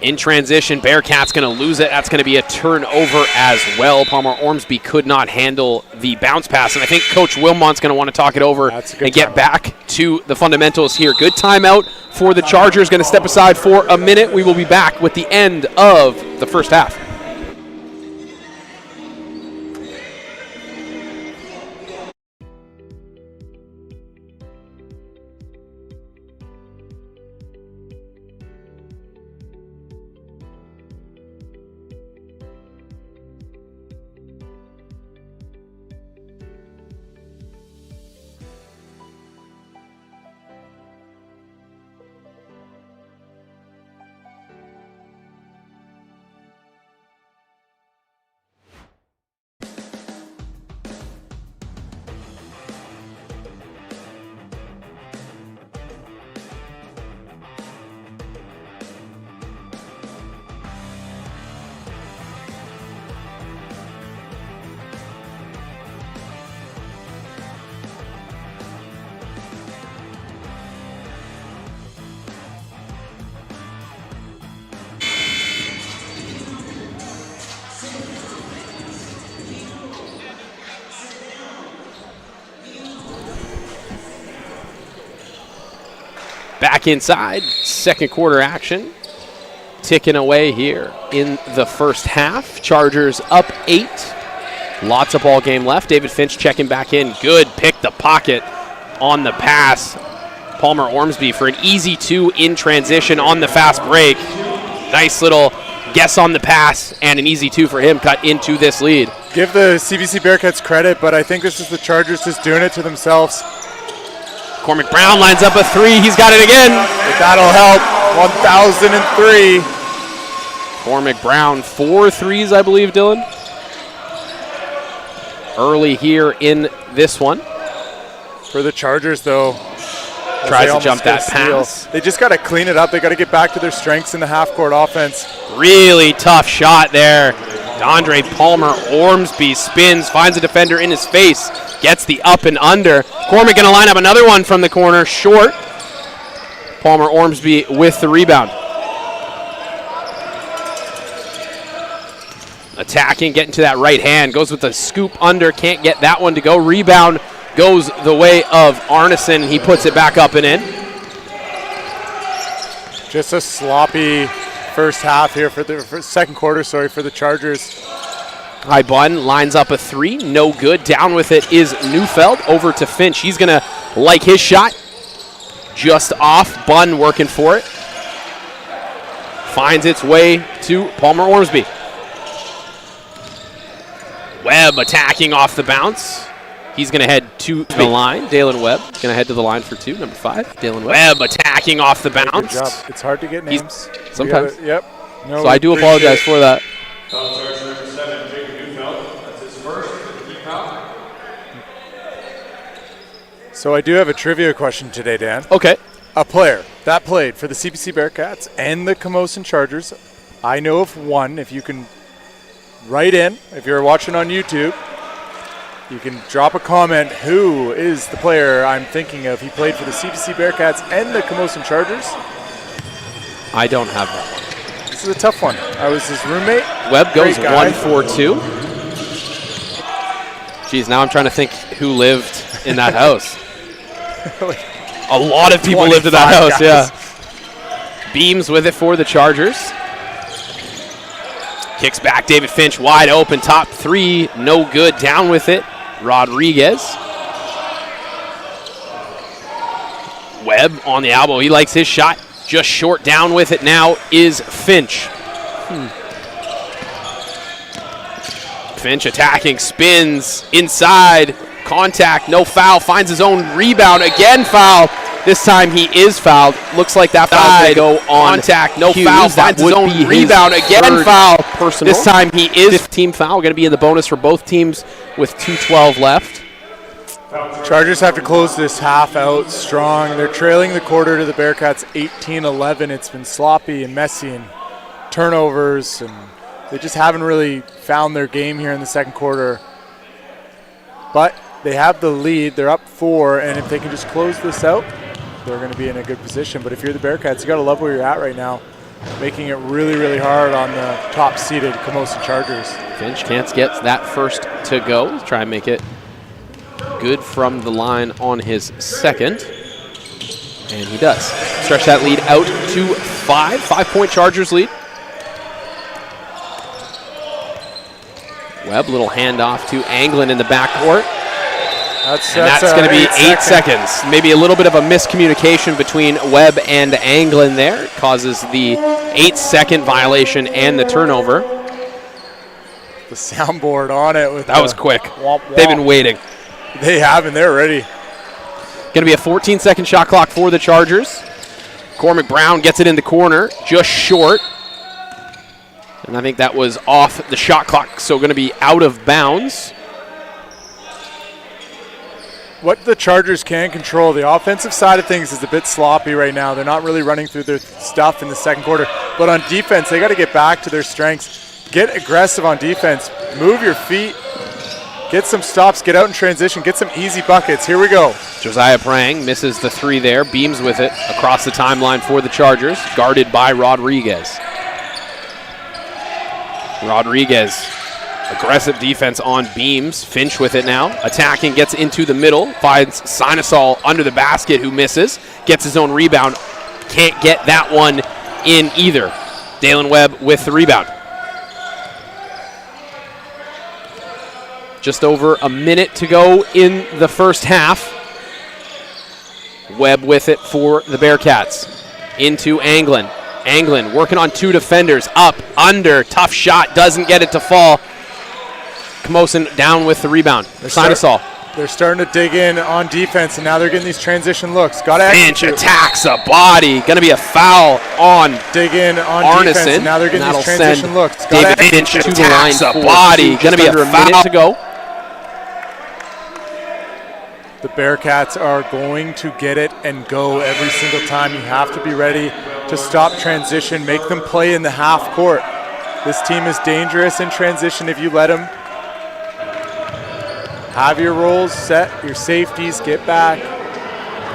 In transition, Bearcats going to lose it. That's going to be a turnover as well. Palmer Ormsby could not handle the bounce pass, and I think Coach Wilmot's going to want to talk it over and get back to the fundamentals here. Good timeout for the Chargers. Going to step aside for a minute. We will be back with the end of the first half. Back inside, second quarter action. Ticking away here in the first half. Chargers up 8. Lots of ball game left. David Finch checking back in. Good pick the pocket on the pass. Palmer Ormsby for an easy 2 in transition on the fast break. Nice little guess on the pass and an easy 2 for him, cut into this lead. Give the CBC Bearcats credit, but I think this is the Chargers just doing it to themselves. Cormac Brown lines up a 3. He's got it again. That'll help. 1,003. Cormac Brown, 4 threes, I believe, Dylan. Early here in this one. For the Chargers, though. Tries to jump that pass. They just got to clean it up. They got to get back to their strengths in the half-court offense. Really tough shot there. DeAndre Palmer Ormsby spins, finds a defender in his face, gets the up and under. Cormac going to line up another one from the corner, short. Palmer Ormsby with the rebound. Attacking, getting to that right hand, goes with a scoop under, can't get that one to go. Rebound goes the way of Arneson. He puts it back up and in. Just a sloppy first half here for the second quarter, for the Chargers. High Bun lines up a 3, no good. Down with it is Neufeld, over to Finch. He's going to like his shot. Just off, Bun working for it. Finds its way to Palmer Ormsby. Webb attacking off the bounce. He's going to head to the line. Dalen Webb going to head to the line for 2, number 5. Dalen Webb attacking off the bounce. Good job. It's hard to get names. Sometimes. Yep. No, so I do apologize for that. So I do have a trivia question today, Dan. Okay. A player that played for the CBC Bearcats and the Camosun Chargers. I know of one. If you can write in, if you're watching on YouTube, you can drop a comment. Who is the player I'm thinking of? He played for the CBC Bearcats and the Camosun Chargers. I don't have that one. This is a tough one. I was his roommate. Webb goes 1-4-2. Geez, now I'm trying to think who lived in that house. A lot of people lived in that house, guys. Yeah. Beams with it for the Chargers. Kicks back, David Finch wide open, top 3, no good. Down with it, Rodriguez. Webb on the elbow, he likes his shot. Just short. Down with it now is Finch. Finch attacking, spins inside, contact, no foul, finds his own rebound, again foul. This time he is fouled. Looks like that foul will go on contact, no foul, finds his own rebound, again foul. Personal. This time he is 15 foul, going to be in the bonus for both teams with 2:12 left. Chargers have to close this half out strong. They're trailing the quarter to the Bearcats 18-11. It's been sloppy and messy and turnovers, and they just haven't really found their game here in the second quarter. But they have the lead. They're up 4, and if they can just close this out, they're going to be in a good position. But if you're the Bearcats, you got to love where you're at right now, making it really, really hard on the top-seeded Camosun Chargers. Finch can't get that first to go. Try and make it good from the line on his second. And he does. Stretch that lead out to 5. 5-point Chargers lead. Webb, little handoff to Anglin in the backcourt. That's going to be 8 seconds. Maybe a little bit of a miscommunication between Webb and Anglin there. Causes the 8-second violation and the turnover. The soundboard on it. With that was quick. Womp, womp. They've been waiting. They have, and they're ready. Going to be a 14-second shot clock for the Chargers. Cormac Brown gets it in the corner, just short. And I think that was off the shot clock, so going to be out of bounds. What the Chargers can control, the offensive side of things is a bit sloppy right now. They're not really running through their stuff in the second quarter. But on defense, they got to get back to their strengths. Get aggressive on defense. Move your feet. Get some stops. Get out in transition. Get some easy buckets. Here we go. Josiah Prang misses the 3 there. Beams with it across the timeline for the Chargers. Guarded by Rodriguez. Rodriguez, aggressive defense on Beams. Finch with it now. Attacking, gets into the middle. Finds Sinosol under the basket, who misses. Gets his own rebound. Can't get that one in either. Dalen Webb with the rebound. Just over a minute to go in the first half. Webb with it for the Bearcats. Into Anglin. Anglin working on 2 defenders. Up, under, tough shot, doesn't get it to fall. Camosun down with the rebound. Sinosol. They're starting to dig in on defense, and now they're getting these transition looks. Got to Finch attacks a body. Going to be a foul on dig in on Arneson. Defense, and now they're getting these transition looks. David Finch attacks a body. Going to be a minute to go. The Bearcats are going to get it and go every single time. You have to be ready to stop transition, make them play in the half court. This team is dangerous in transition if you let them. Have your rolls set, your safeties, get back.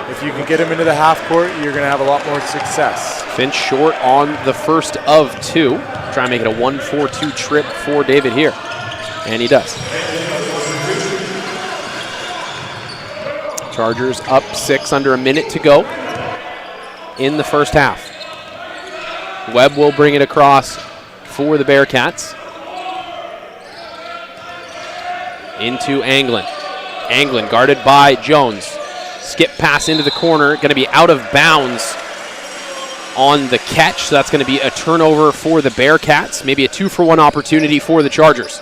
If you can get them into the half court, you're going to have a lot more success. Finch short on the first of 2. Try and make it a 1-4-2 trip for David here. And he does. Chargers up 6, under a minute to go in the first half. Webb will bring it across for the Bearcats. into Anglin. Anglin guarded by Jones. Skip pass into the corner, going to be out of bounds on the catch, so that's going to be a turnover for the Bearcats. Maybe a 2-for-1 opportunity for the Chargers.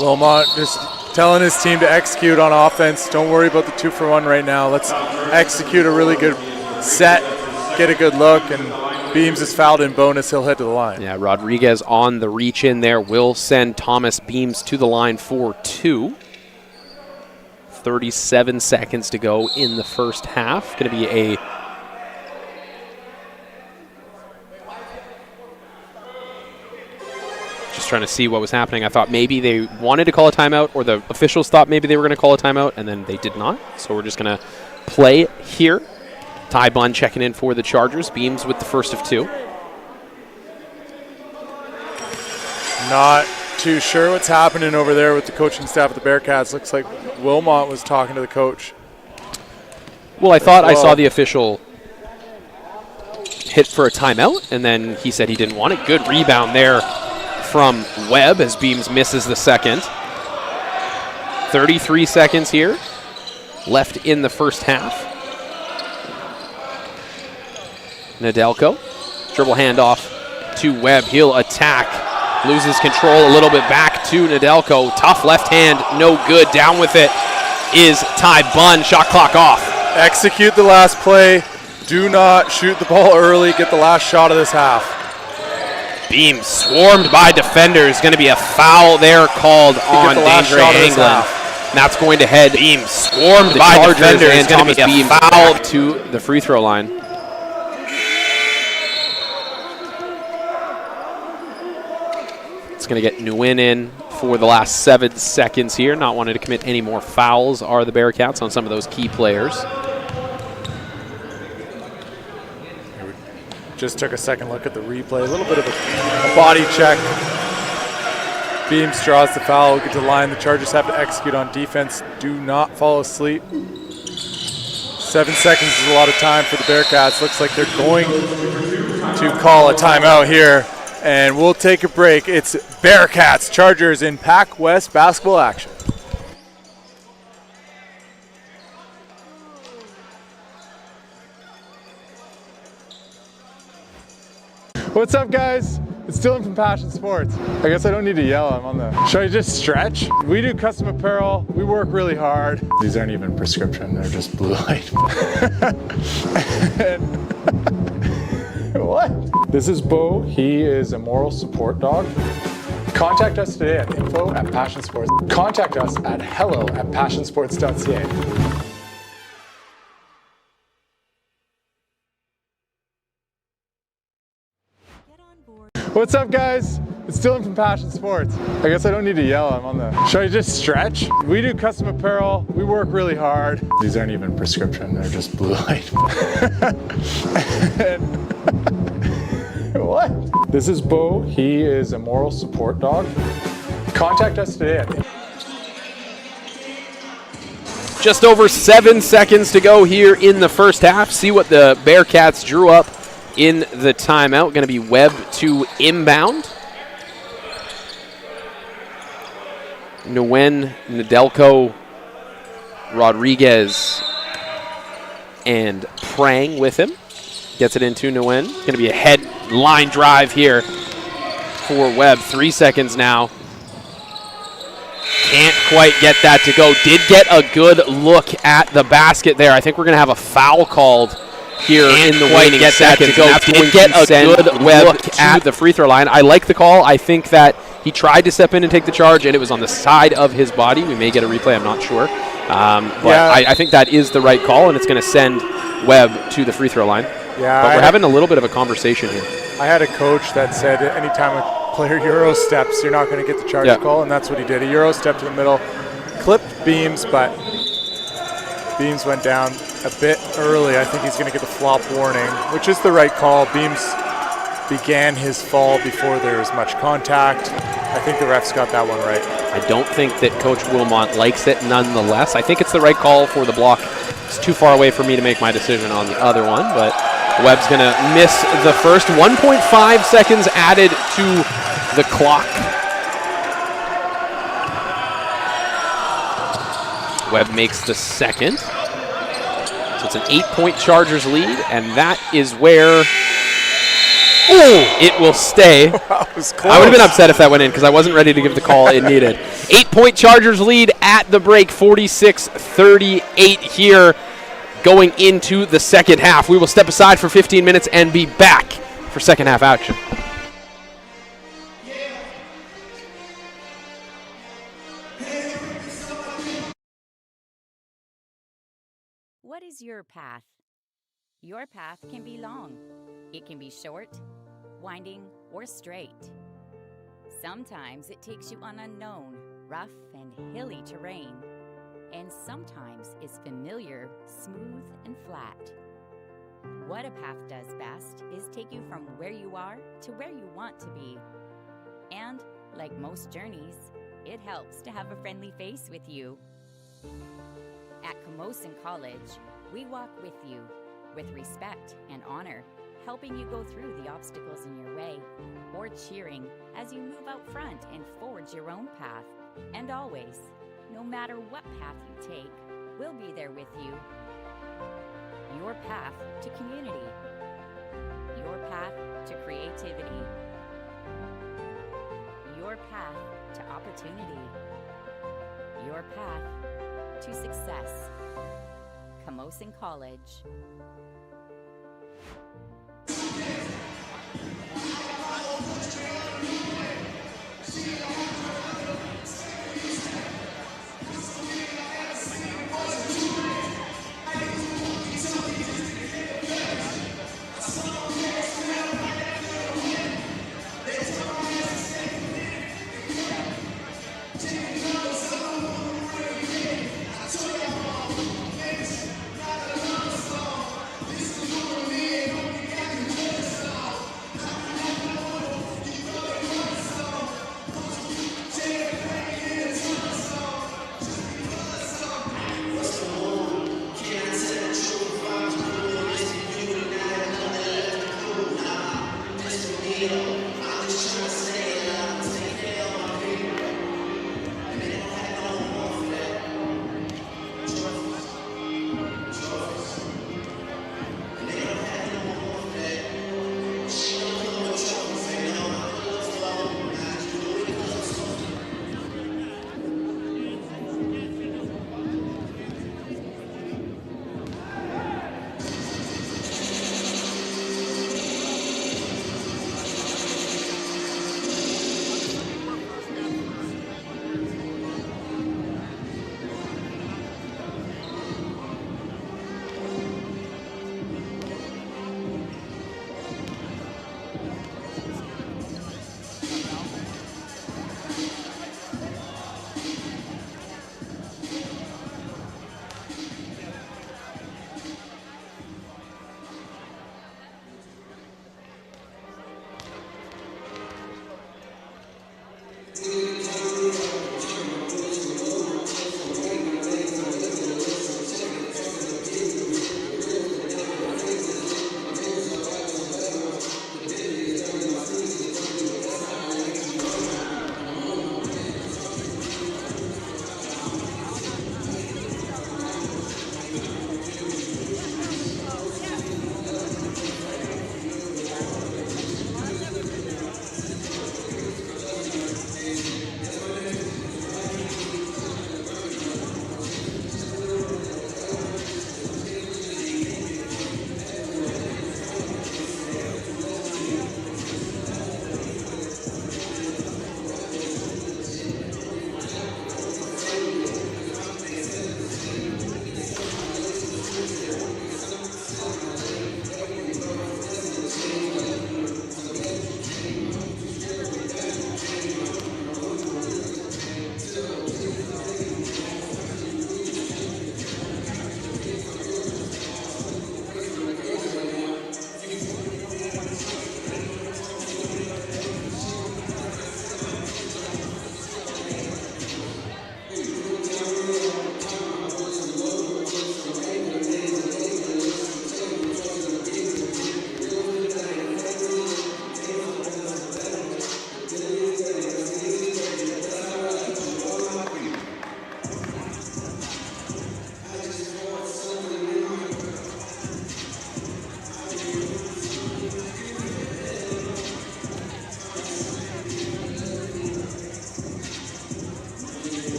Wilmot just telling his team to execute on offense. Don't worry about the 2-for-1 right now. Let's execute a really good set, get a good look, and Beams is fouled in bonus. He'll head to the line. Yeah, Rodriguez on the reach in there will send Thomas Beams to the line for 2. 37 seconds to go in the first half. Going to be a just trying to see what was happening. I thought maybe they wanted to call a timeout, or the officials thought maybe they were going to call a timeout, and then they did not. So we're just going to play here. Ty Bunn checking in for the Chargers. Beams with the first of 2. Not too sure what's happening over there with the coaching staff of the Bearcats. Looks like Wilmot was talking to the coach. Well, I thought I saw the official hit for a timeout, and then he said he didn't want it. Good rebound there from Webb as Beams misses the second. 33 seconds here left in the first half. Nedelko, dribble handoff to Webb. He'll attack. Loses control a little bit back to Nedelko. Tough left hand, no good. Down with it is Ty Bunn. Shot clock off. Execute the last play. Do not shoot the ball early. Get the last shot of this half. Beams swarmed by defenders. Going to be a foul there called on Danger Anglin. That's going to head Beams swarmed by defenders, and Thomas Beams foul to the free throw line. It's going to get Nguyen in for the last 7 seconds here. Not wanting to commit any more fouls are the Bearcats on some of those key players. Just took a second look at the replay. A little bit of a body check. Beams draws the foul. Get to the line. The Chargers have to execute on defense. Do not fall asleep. 7 seconds is a lot of time for the Bearcats. Looks like they're going to call a timeout here. And we'll take a break. It's Bearcats Chargers in PACWEST basketball action. What's up, guys? It's Dylan from Passion Sports. I guess I don't need to yell. I'm on the... Should I just stretch? We do custom apparel. We work really hard. These aren't even prescription. They're just blue light. What? This is Bo. He is a moral support dog. Contact us today at info@passionsports. Contact us at hello@passionsports.ca. What's up, guys? It's Dylan from Passion Sports. I guess I don't need to yell. I'm on the... Should I just stretch? We do custom apparel. We work really hard. These aren't even prescription. They're just blue light. What? This is Bo. He is a moral support dog. Contact us today at... Just over 7 seconds to go here in the first half. See what the Bearcats drew up in the timeout. Going to be Webb to inbound. Nguyen, Nedelko, Rodriguez, and Prang with him. Gets it into Nguyen. Going to be a head line drive here for Webb. 3 seconds now. Can't quite get that to go. Did get a good look at the basket there. I think we're going to have a foul called here in the waning seconds. Did get a good look at the free throw line. I like the call. I think that he tried to step in and take the charge, and it was on the side of his body. We may get a replay. I'm not sure. I think that is the right call, and it's going to send Webb to the free throw line. Yeah, but we're having a little bit of a conversation here. I had a coach that said anytime a player Euro steps, you're not going to get the charge call, and that's what he did. A Euro step to the middle, clipped Beams, but Beams went down a bit early. I think he's going to get the flop warning, which is the right call. Beams began his fall before there was much contact. I think the refs got that one right. I don't think that Coach Wilmot likes it nonetheless. I think it's the right call for the block. It's too far away for me to make my decision on the other one, but Webb's going to miss the first. 1.5 seconds added to the clock. Webb makes the second. So it's an 8-point Chargers lead, and that is where it will stay. That was close. I would have been upset if that went in because I wasn't ready to give the call it needed. 8-point Chargers lead at the break, 46-38 here going into the second half. We will step aside for 15 minutes and be back for second half action. What is your path? Your path can be long. It can be short, winding, or straight. Sometimes it takes you on unknown, rough, and hilly terrain, and sometimes is familiar, smooth, and flat. What a path does best is take you from where you are to where you want to be. And, like most journeys, it helps to have a friendly face with you. At Camosun College, we walk with you, with respect and honor, helping you go through the obstacles in your way, or cheering as you move out front and forge your own path. And always, no matter what path you take, we'll be there with you. Your path to community. Your path to creativity. Your path to opportunity. Your path to success. Camosun College.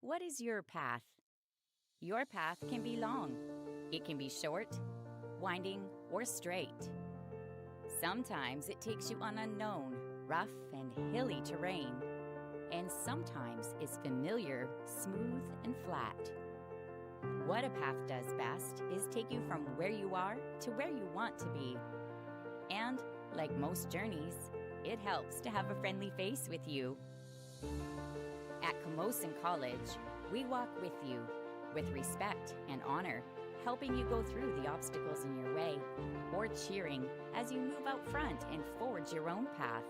What is your path? Your path can be long. It can be short, winding, or straight. Sometimes it takes you on unknown, rough, and hilly terrain. And sometimes it's familiar, smooth, and flat. What a path does best is take you from where you are to where you want to be. And, like most journeys, it helps to have a friendly face with you. At Camosun College, we walk with you, with respect and honor, helping you go through the obstacles in your way, or cheering as you move out front and forge your own path.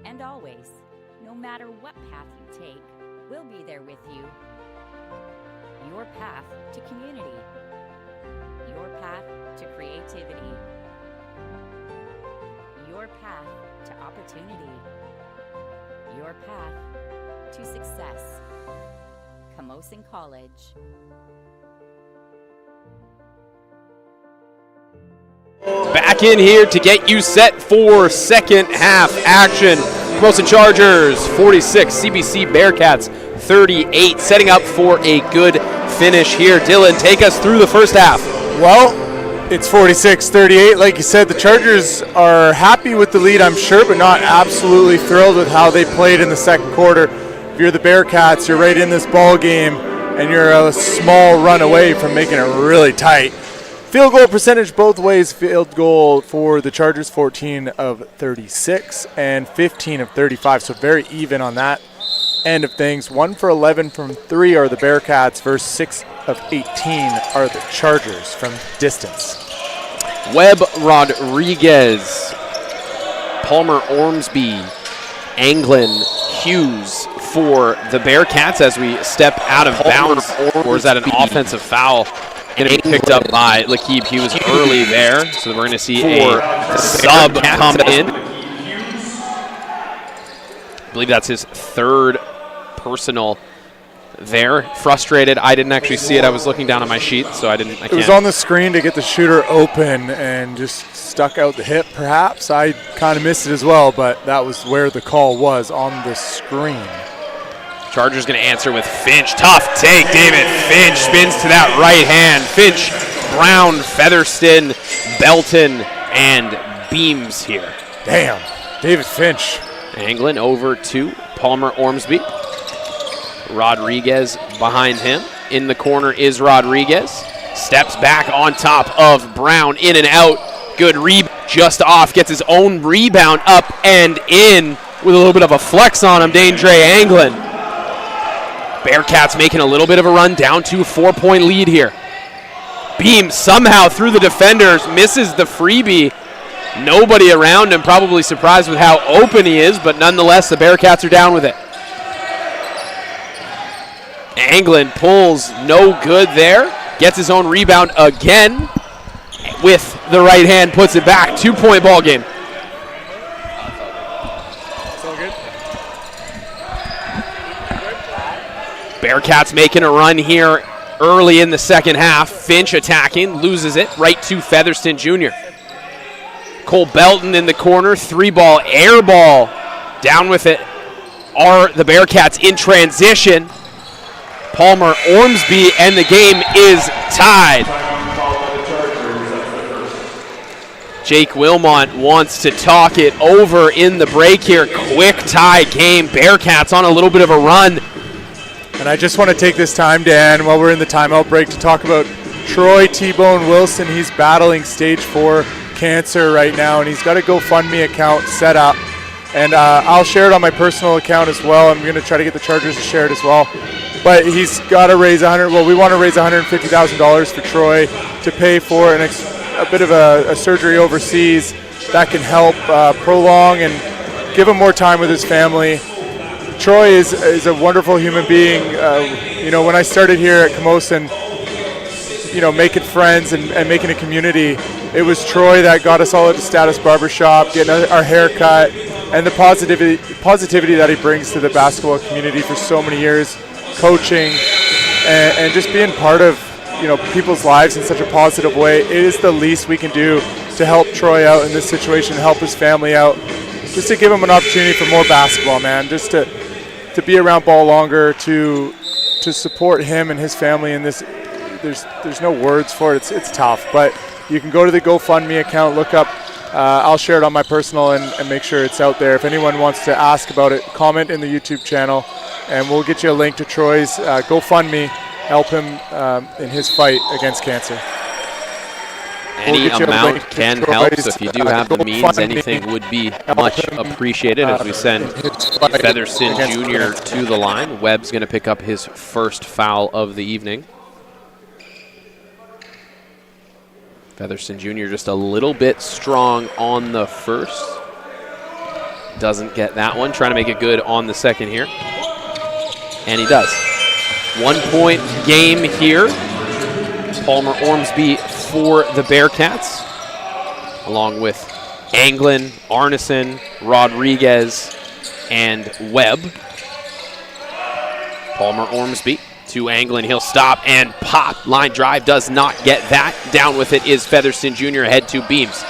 And always, no matter what path you take, we'll be there with you. Your path to community. Your path to creativity. Your path to opportunity. Your path to success. Camosun College. Back in here to get you set for second half action. Camosun Chargers 46, CBC Bearcats 38, setting up for a good finish here. Dylan, take us through the first half. Well, it's 46-38. Like you said, the Chargers are happy with the lead, I'm sure, but not absolutely thrilled with how they played in the second quarter. If you're the Bearcats, you're right in this ball game, and you're a small run away from making it really tight. Field goal percentage both ways. Field goal for the Chargers, 14 of 36 and 15 of 35, so very even on that end of things. 1 for 11 from 3 are the Bearcats versus 6 of 18 are the Chargers from distance. Webb Rodriguez, Palmer Ormsby, Anglin, Hughes for the Bearcats as we step out of bounds. Or is that an offensive foul? Going to be picked up by Lakeeb Hughes early there. So we're going to see a sub come in. I believe that's his third personal there. Frustrated. I didn't actually see it. I was looking down at my sheet, so I can't. It was on the screen to get the shooter open and just stuck out the hip, perhaps. I kind of missed it as well, but that was where the call was, on the screen. Chargers going to answer with Finch. Tough take. David Finch spins to that right hand. Finch, Brown, Featherston, Belton, and Beams here. Damn. David Finch. Anglin over to Palmer Ormsby. Rodriguez behind him. In the corner is Rodriguez. Steps back on top of Brown. In and out. Good rebound. Just off. Gets his own rebound up and in with a little bit of a flex on him. Daindre Anglin. Bearcats making a little bit of a run down to a 4-point lead here. Beam somehow through the defenders, misses the freebie. Nobody around him, probably surprised with how open he is, but nonetheless, the Bearcats are down with it. Anglin pulls, no good there. Gets his own rebound again. With the right hand, puts it back. 2-point ball game. Bearcats making a run here early in the second half. Finch attacking, loses it right to Featherston Jr. Cole Belton in the corner, 3-ball, air ball. Down with it are the Bearcats in transition. Palmer Ormsby, and the game is tied. Jake Wilmot wants to talk it over in the break here. Quick tie game. Bearcats on a little bit of a run. And I just want to take this time, Dan, while we're in the timeout break, to talk about Troy T-Bone Wilson. He's battling stage 4 cancer right now, and he's got a GoFundMe account set up. And I'll share it on my personal account as well. I'm going to try to get the Chargers to share it as well. But he's got to raise we want to raise $150,000 for Troy to pay for a bit of a surgery overseas that can help prolong and give him more time with his family. Troy is a wonderful human being. When I started here at Camosun, making friends and making a community, it was Troy that got us all at the Status Barbershop, getting our hair cut, and the positivity that he brings to the basketball community for so many years, coaching, and just being part of people's lives in such a positive way. It is the least we can do to help Troy out in this situation, help his family out, just to give him an opportunity for more basketball, man, just to be around ball longer, to to support him and his family in this. There's no words for it. It's tough, but you can go to the GoFundMe account, look up. I'll share it on my personal and make sure it's out there. If anyone wants to ask about it, comment in the YouTube channel, and we'll get you a link to Troy's GoFundMe. Help him in his fight against cancer. Any amount can help, so if you do have the means, anything would be much appreciated as we send Featherston Jr. to the line. Webb's going to pick up his first foul of the evening. Featherston Jr. just a little bit strong on the first. Doesn't get that one. Trying to make it good on the second here. And he does. 1 point game here. Palmer Ormsby for the Bearcats, along with Anglin, Arneson, Rodriguez, and Webb. Palmer Ormsby to Anglin. He'll stop and pop. Line drive does not get that. Down with it is Featherston Jr. Ahead to Beams.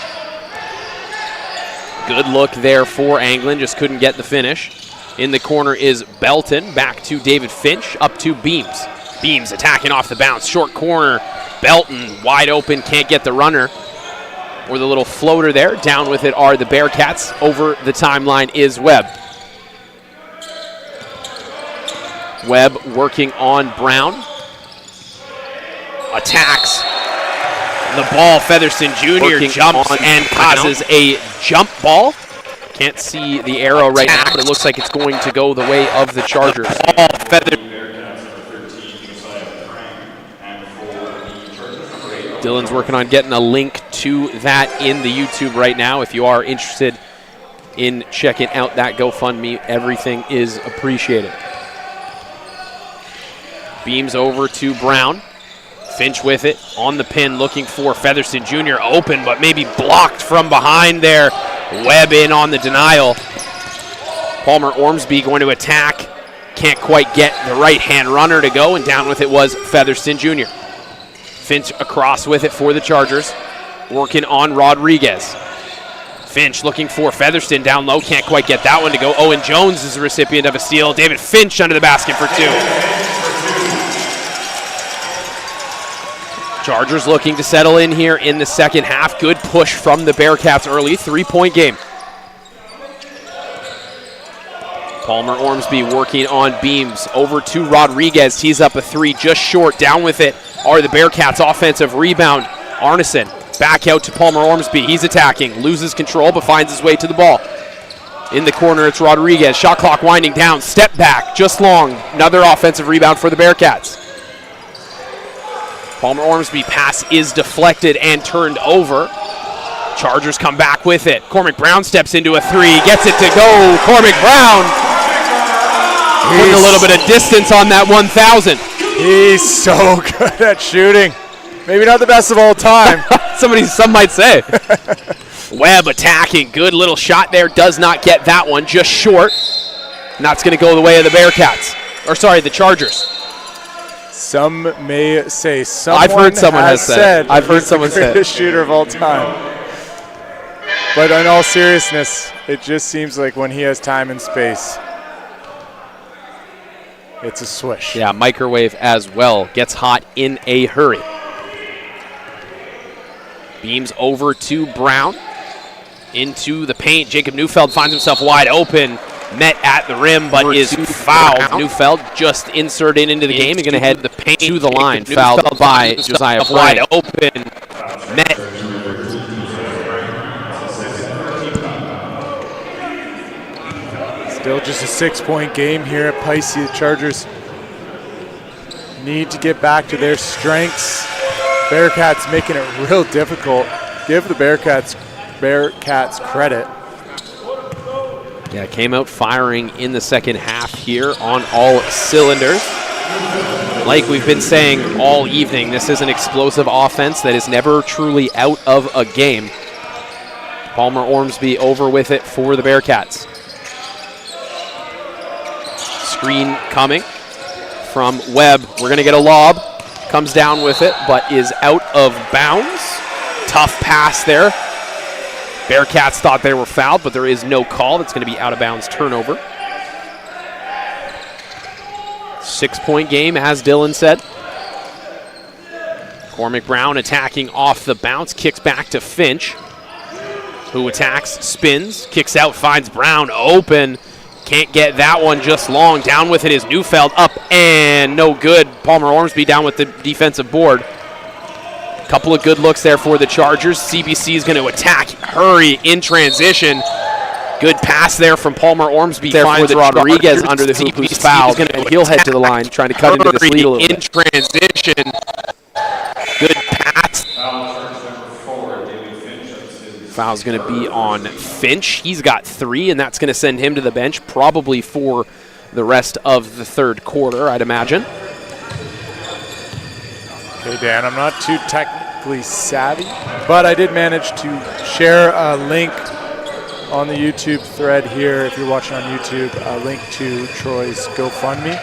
Good look there for Anglin. Just couldn't get the finish. In the corner is Belton. Back to David Finch. Up to Beams. Beams attacking off the bounce. Short corner. Belton wide open. Can't get the runner. Or the little floater there. Down with it are the Bearcats. Over the timeline is Webb. Webb working on Brown. Attacks the ball. Featherston Jr. jumps and causes a jump ball. Can't see the arrow right now, but it looks like it's going to go the way of the Chargers. Dylan's working on getting a link to that in the YouTube right now. If you are interested in checking out that GoFundMe, everything is appreciated. Beams over to Brown. Finch with it on the pin, looking for Featherston Jr. open, but maybe blocked from behind there. Webb in on the denial. Palmer Ormsby going to attack. Can't quite get the right-hand runner to go, and down with it was Featherston Jr. Finch across with it for the Chargers. Working on Rodriguez. Finch looking for Featherston down low. Can't quite get that one to go. Owen Jones is the recipient of a steal. David Finch under the basket for two. Chargers looking to settle in here in the second half. Good push from the Bearcats early. 3-point game. Palmer Ormsby working on Beams. Over to Rodriguez. Tees up a three. Just short. Down with it are the Bearcats. Offensive rebound. Arneson back out to Palmer Ormsby. He's attacking. Loses control but finds his way to the ball. In the corner it's Rodriguez. Shot clock winding down. Step back. Just long. Another offensive rebound for the Bearcats. Palmer Ormsby pass is deflected and turned over. Chargers come back with it. Cormac Brown steps into a three, gets it to go. Cormac Brown putting a little bit of distance on that 1,000. He's so good at shooting. Maybe not the best of all time. Some might say. Webb attacking. Good little shot there. Does not get that one. Just short. And that's going to go the way of the Bearcats. Or sorry, the Chargers. Some may say someone I've heard someone has said. I've heard someone say. The greatest shooter of all time. But in all seriousness, it just seems like when he has time and space, it's a swish. Yeah, microwave as well. Gets hot in a hurry. Beams over to Brown. Into the paint. Jacob Neufeld finds himself wide open. Met at the rim, but is fouled. Neufeld just inserted into the game. He's going to head the paint to the line. Fouled by Josiah Wide open. Met. Still just a 6-point game here at Pisces. The Chargers need to get back to their strengths. Bearcats making it real difficult. Give the Bearcats credit. Yeah, came out firing in the second half here on all cylinders. Like we've been saying all evening, this is an explosive offense that is never truly out of a game. Palmer Ormsby over with it for the Bearcats. Screen coming from Webb. We're going to get a lob. Comes down with it, but is out of bounds. Tough pass there. Bearcats thought they were fouled, but there is no call. That's going to be out of bounds turnover. 6-point game, as Dylan said. Cormac Brown attacking off the bounce, kicks back to Finch, who attacks, spins, kicks out, finds Brown open. Can't get that one just long. Down with it is Neufeld, up and no good. Palmer Ormsby down with the defensive board. Couple of good looks there for the Chargers. CBC is going to attack, hurry in transition. Good pass there from Palmer Ormsby. There finds Rodriguez under the hoop, who's fouled. He'll head to the line, trying to cut into this lead a little bit. In transition. Good pass. Foul's going to be on Finch. He's got 3, and that's going to send him to the bench, probably for the rest of the third quarter, I'd imagine. Okay, Dan, I'm not too technically savvy, but I did manage to share a link on the YouTube thread here, if you're watching on YouTube, a link to Troy's GoFundMe.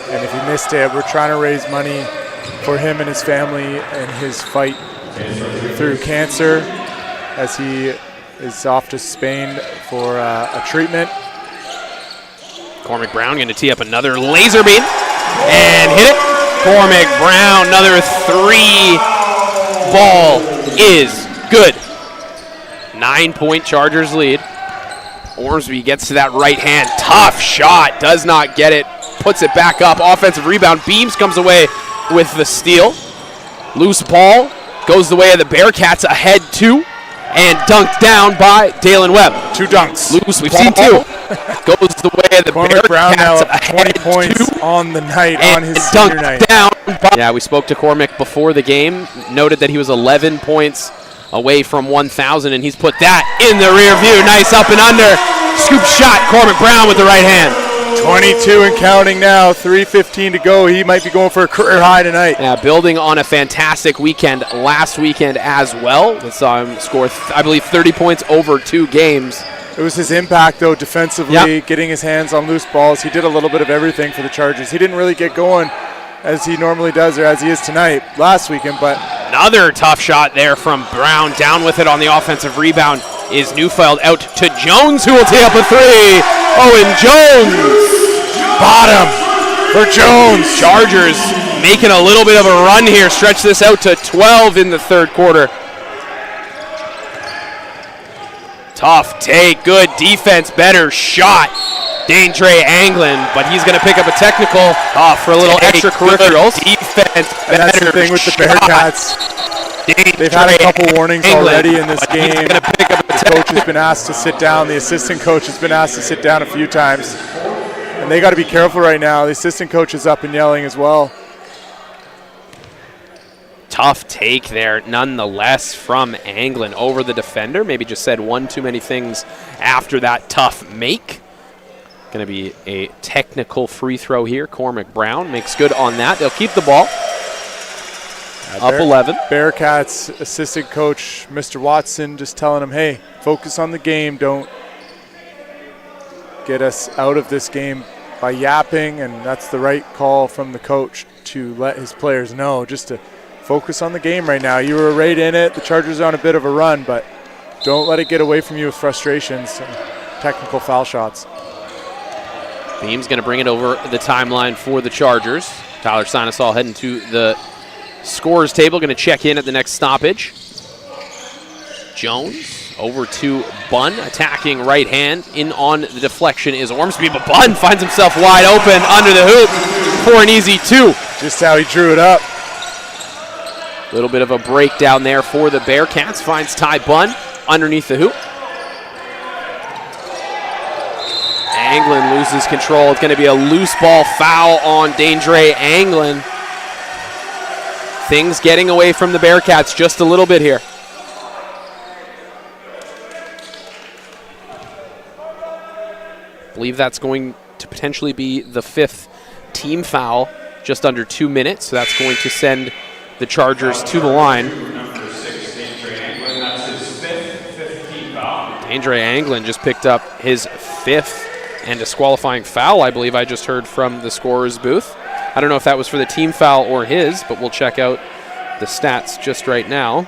And if you missed it, we're trying to raise money for him and his family and his fight through cancer, as he is off to Spain for a treatment. Cormac Brown going to tee up another laser beam and hit it. Cormac Brown, another 3. Ball is good. 9-point Chargers lead. Ormsby gets to that right hand. Tough shot. Does not get it. Puts it back up. Offensive rebound. Beams comes away with the steal. Loose ball. Goes the way of the Bearcats. Ahead 2. And dunked down by Dalen Webb. 2 dunks. Loose. We've seen 2. Goes the way of the Cormac Brown now Bearcats. up 20 points 2. on the night, And on his senior night. Down. Yeah, we spoke to Cormac before the game. Noted that he was 11 points away from 1,000, and he's put that in the rear view. Nice up and under. Scoop shot, Cormac Brown with the right hand. 22 and counting now, 3:15 to go. He might be going for a career high tonight. Yeah, building on a fantastic weekend last weekend as well. We saw him score, I believe, 30 points over 2 games. It was his impact, though, defensively, getting his hands on loose balls. He did a little bit of everything for the Chargers. He didn't really get going as he normally does, or as he is tonight last weekend, but another tough shot there from Brown. Down with it on the offensive rebound is Neufeld, out to Jones, who will tee up a 3. Owen Jones. Bottom for Jones. Chargers making a little bit of a run here. Stretch this out to 12 in the third quarter. Tough take, good defense, better shot. Daindre Anglin, but he's going to pick up a technical for a little extracurriculars. Defense, and that's the thing with the Bearcats. They've had a couple warnings already in this game. The coach has been asked to sit down. The assistant coach has been asked to sit down a few times. And they got to be careful right now. The assistant coach is up and yelling as well. Tough take there, nonetheless, from Anglin over the defender. Maybe just said one too many things after that tough make. Going to be a technical free throw here. Cormac Brown makes good on that. They'll keep the ball. Up 11. Bearcats assistant coach, Mr. Watson, just telling him, hey, focus on the game. Don't get us out of this game by yapping. And that's the right call from the coach, to let his players know, just to focus on the game right now. You were right in it. The Chargers are on a bit of a run, but don't let it get away from you with frustrations and technical foul shots. Beam's going to bring it over the timeline for the Chargers. Tyler Sinesall heading to the scorer's table, going to check in at the next stoppage. Jones over to Bunn, attacking right hand. In on the deflection is Ormsby, but Bunn finds himself wide open under the hoop for an easy 2. Just how he drew it up. A little bit of a breakdown there for the Bearcats. Finds Ty Bunn underneath the hoop. Anglin loses control. It's going to be a loose ball foul on Daindre Anglin. Things getting away from the Bearcats just a little bit here. I believe that's going to potentially be the 5th team foul, just under 2 minutes. So that's going to send the Chargers to the line. Daindre Anglin just picked up his 5th and disqualifying foul, I believe I just heard from the scorer's booth. I don't know if that was for the team foul or his, but we'll check out the stats just right now.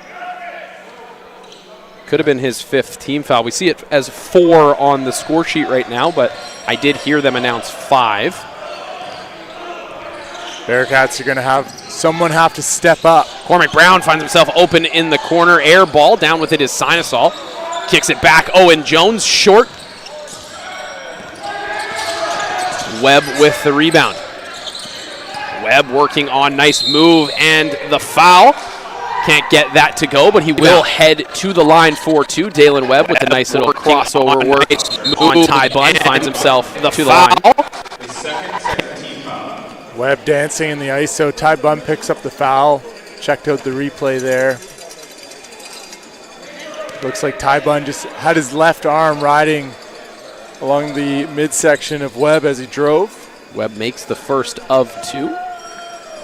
Could have been his 5th team foul. We see it as 4 on the score sheet right now, but I did hear them announce 5. Bearcats are going to have someone have to step up. Cormac Brown finds himself open in the corner. Air ball. Down with it is Sinosol. Kicks it back. Owen Jones short. Webb with the rebound. Webb working on nice move and the foul. Can't get that to go, but he will head to the line for two. Dalen Webb with a nice little crossover work on Ty Bunn. Finds himself to the line. Webb dancing in the ISO. Ty Bunn picks up the foul. Checked out the replay there. Looks like Ty Bunn just had his left arm riding along the midsection of Webb as he drove. Webb makes the first of two.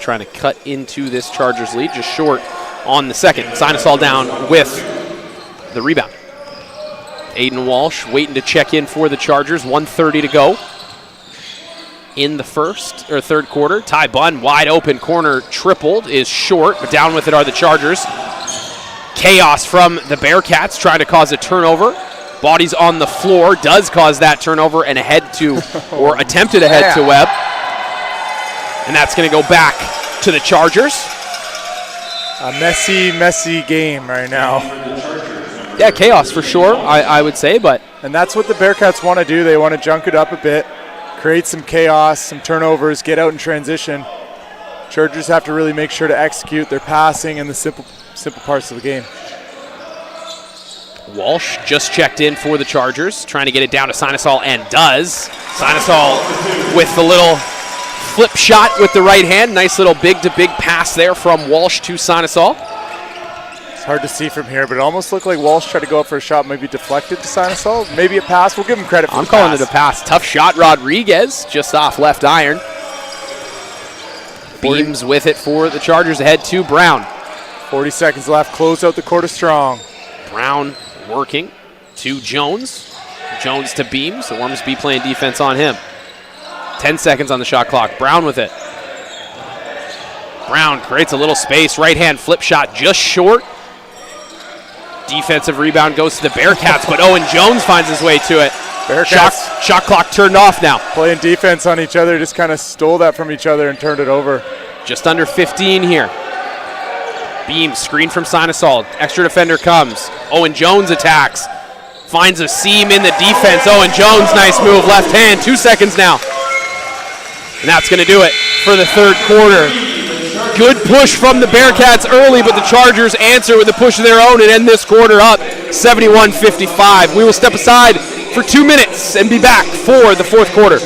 Trying to cut into this Chargers lead, just short on the second. Sinosol down with the rebound. Aiden Walsh waiting to check in for the Chargers. 1:30 to go in the third quarter. Ty Bunn, wide open corner, tripled, is short, but down with it are the Chargers. Chaos from the Bearcats trying to cause a turnover. Bodies on the floor, does cause that turnover and a head to, or attempted a head to Webb. And that's going to go back to the Chargers. A messy game right now. Yeah, chaos for sure, I would say, but. And that's what the Bearcats want to do. They want to junk it up a bit, create some chaos, some turnovers, get out in transition. Chargers have to really make sure to execute their passing and the simple parts of the game. Walsh just checked in for the Chargers, trying to get it down to Sinosol, and does. Sinosol with the little flip shot with the right hand. Nice little big-to-big pass there from Walsh to Sinosol. It's hard to see from here, but it almost looked like Walsh tried to go up for a shot, maybe deflected to Sinosol. Maybe a pass. We'll give him credit for I'm calling it a pass. Tough shot, Rodriguez, just off left iron. Beams with it for the Chargers, ahead to Brown. 40 seconds left. Close out the quarter strong. Brown working to Jones. Jones to Beams. The Ormsby playing defense on him. 10 seconds on the shot clock. Brown with it. Brown creates a little space. Right hand flip shot just short. Defensive rebound goes to the Bearcats, but Owen Jones finds his way to it. Bearcats shot clock turned off now. Playing defense on each other, just kind of stole that from each other and turned it over. Just under 15 here. Beams, screen from Sinosol. Extra defender comes. Owen Jones attacks. Finds a seam in the defense. Owen Jones, nice move, left hand. 2 seconds now. And that's going to do it for the third quarter. Good push from the Bearcats early, but the Chargers answer with a push of their own and end this quarter up 71-55. We will step aside for 2 minutes and be back for the fourth quarter.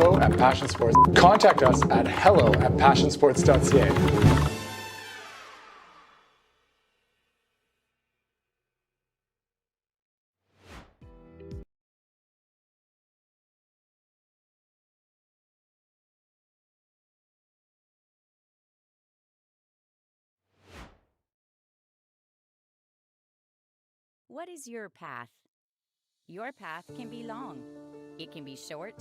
Info at Passion Sports. Contact us at hello@passionsports.ca. What is your path? Your path can be long. It can be short,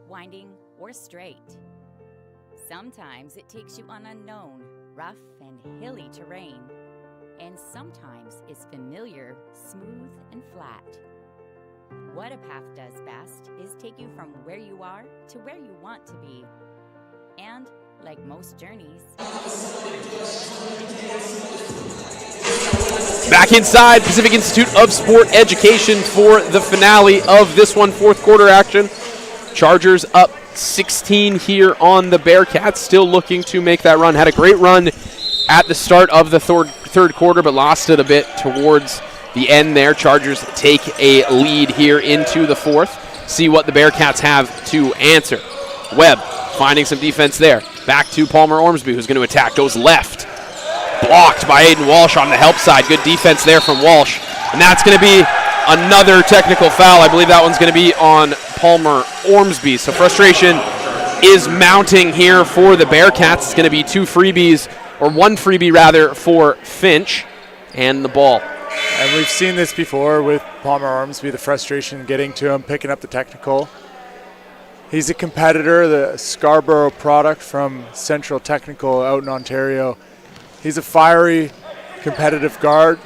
winding, or straight. Sometimes it takes you on unknown, rough, and hilly terrain. And sometimes it's familiar, smooth, and flat. What a path does best is take you from where you are to where you want to be. And, like most journeys, back inside Pacific Institute of Sport Education for the finale of this one, fourth quarter action. Chargers up 16 here on the Bearcats, still looking to make that run. Had a great run at the start of the third quarter, but lost it a bit towards the end there. Chargers take a lead here into the fourth. See what the Bearcats have to answer. Webb finding some defense there. Back to Palmer Ormsby, who's going to attack. Goes left. Blocked by Aiden Walsh on the help side. Good defense there from Walsh. And that's going to be another technical foul. I believe that one's going to be on Palmer Ormsby. So frustration is mounting here for the Bearcats. It's going to be two freebies, or one freebie rather, for Finch and the ball. And we've seen this before with Palmer Ormsby, the frustration getting to him, picking up the technical. He's a competitor, the Scarborough product from Central Technical out in Ontario. He's a fiery, competitive guard,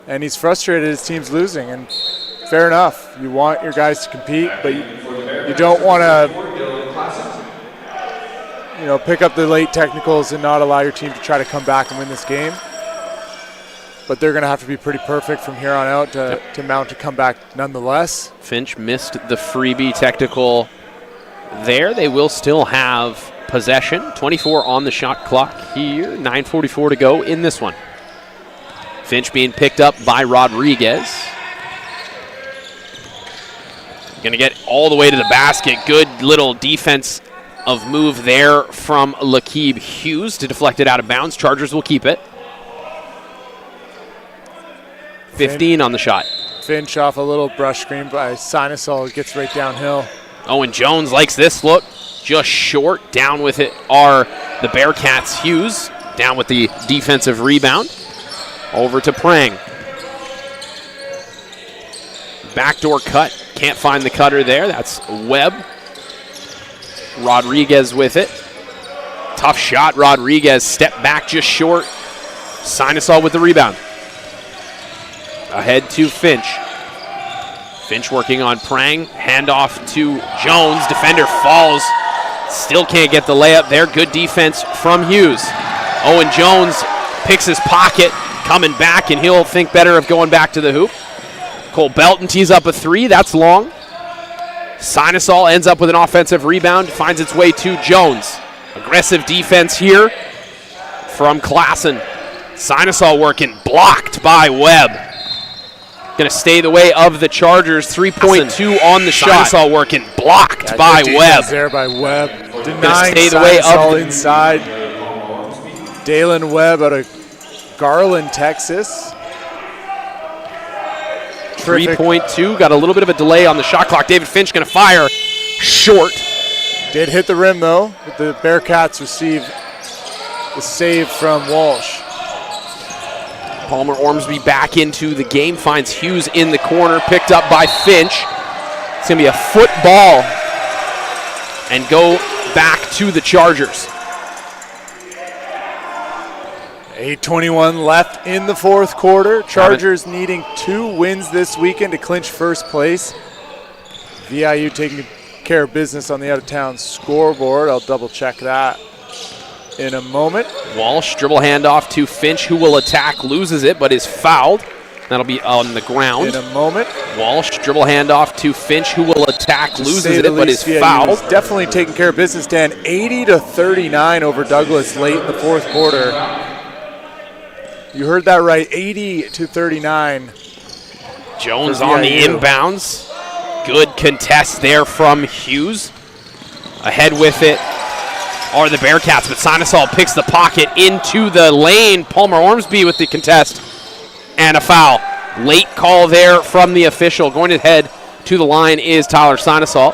and he's frustrated his team's losing, and fair enough. You want your guys to compete, but you don't want to pick up the late technicals and not allow your team to try to come back and win this game. But they're going to have to be pretty perfect from here on out to mount a comeback nonetheless. Finch missed the freebie technical there. They will still have possession. 24 on the shot clock here. 9:44 to go in this one. Finch being picked up by Rodriguez. Going to get all the way to the basket. Good little defense of move there from Lakeeb Hughes to deflect it out of bounds. Chargers will keep it. 15 on the shot. Finch off a little brush screen by Sinusol, gets right downhill. Owen Jones likes this look. Just short. Down with it are the Bearcats. Hughes down with the defensive rebound. Over to Prang. Backdoor cut. Can't find the cutter there. That's Webb. Rodriguez with it. Tough shot. Rodriguez step back just short. Sinusol with the rebound. Ahead to Finch. Finch working on Prang. Handoff to Jones. Defender falls. Still can't get the layup there. Good defense from Hughes. Owen Jones picks his pocket. Coming back, and he'll think better of going back to the hoop. Cole Belton tees up a three. That's long. Sinusol ends up with an offensive rebound. Finds its way to Jones. Aggressive defense here from Klassen. Sinusol working. Blocked by Webb. Going to stay the way of the Chargers. 3.2 on the shot. Sinusol working. Blocked by Webb. There by Webb. Denying stay the way of inside. Dalen Webb out of Garland, Texas. 3.2. Got a little bit of a delay on the shot clock. David Finch going to fire short. Did hit the rim, though. But the Bearcats receive the save from Walsh. Palmer Ormsby back into the game. Finds Hughes in the corner. Picked up by Finch. It's going to be a football. And go back to the Chargers. 8:21 left in the fourth quarter. Chargers needing 2 wins this weekend to clinch first place. VIU taking care of business on the out-of-town scoreboard. I'll double-check that in a moment. Walsh, dribble handoff to Finch, who will attack, loses it, but is fouled. That'll be on the ground. In a moment. Walsh, dribble handoff to Finch, who will attack, loses it, but is fouled. Definitely taking care of business, Dan. 80-39 over Douglas late in the fourth quarter. You heard that right, 80-39. Jones on the inbounds. Good contest there from Hughes. Ahead with it are the Bearcats, but Sinusol picks the pocket into the lane. Palmer Ormsby with the contest and a foul. Late call there from the official. Going to head to the line is Tyler Sinusol.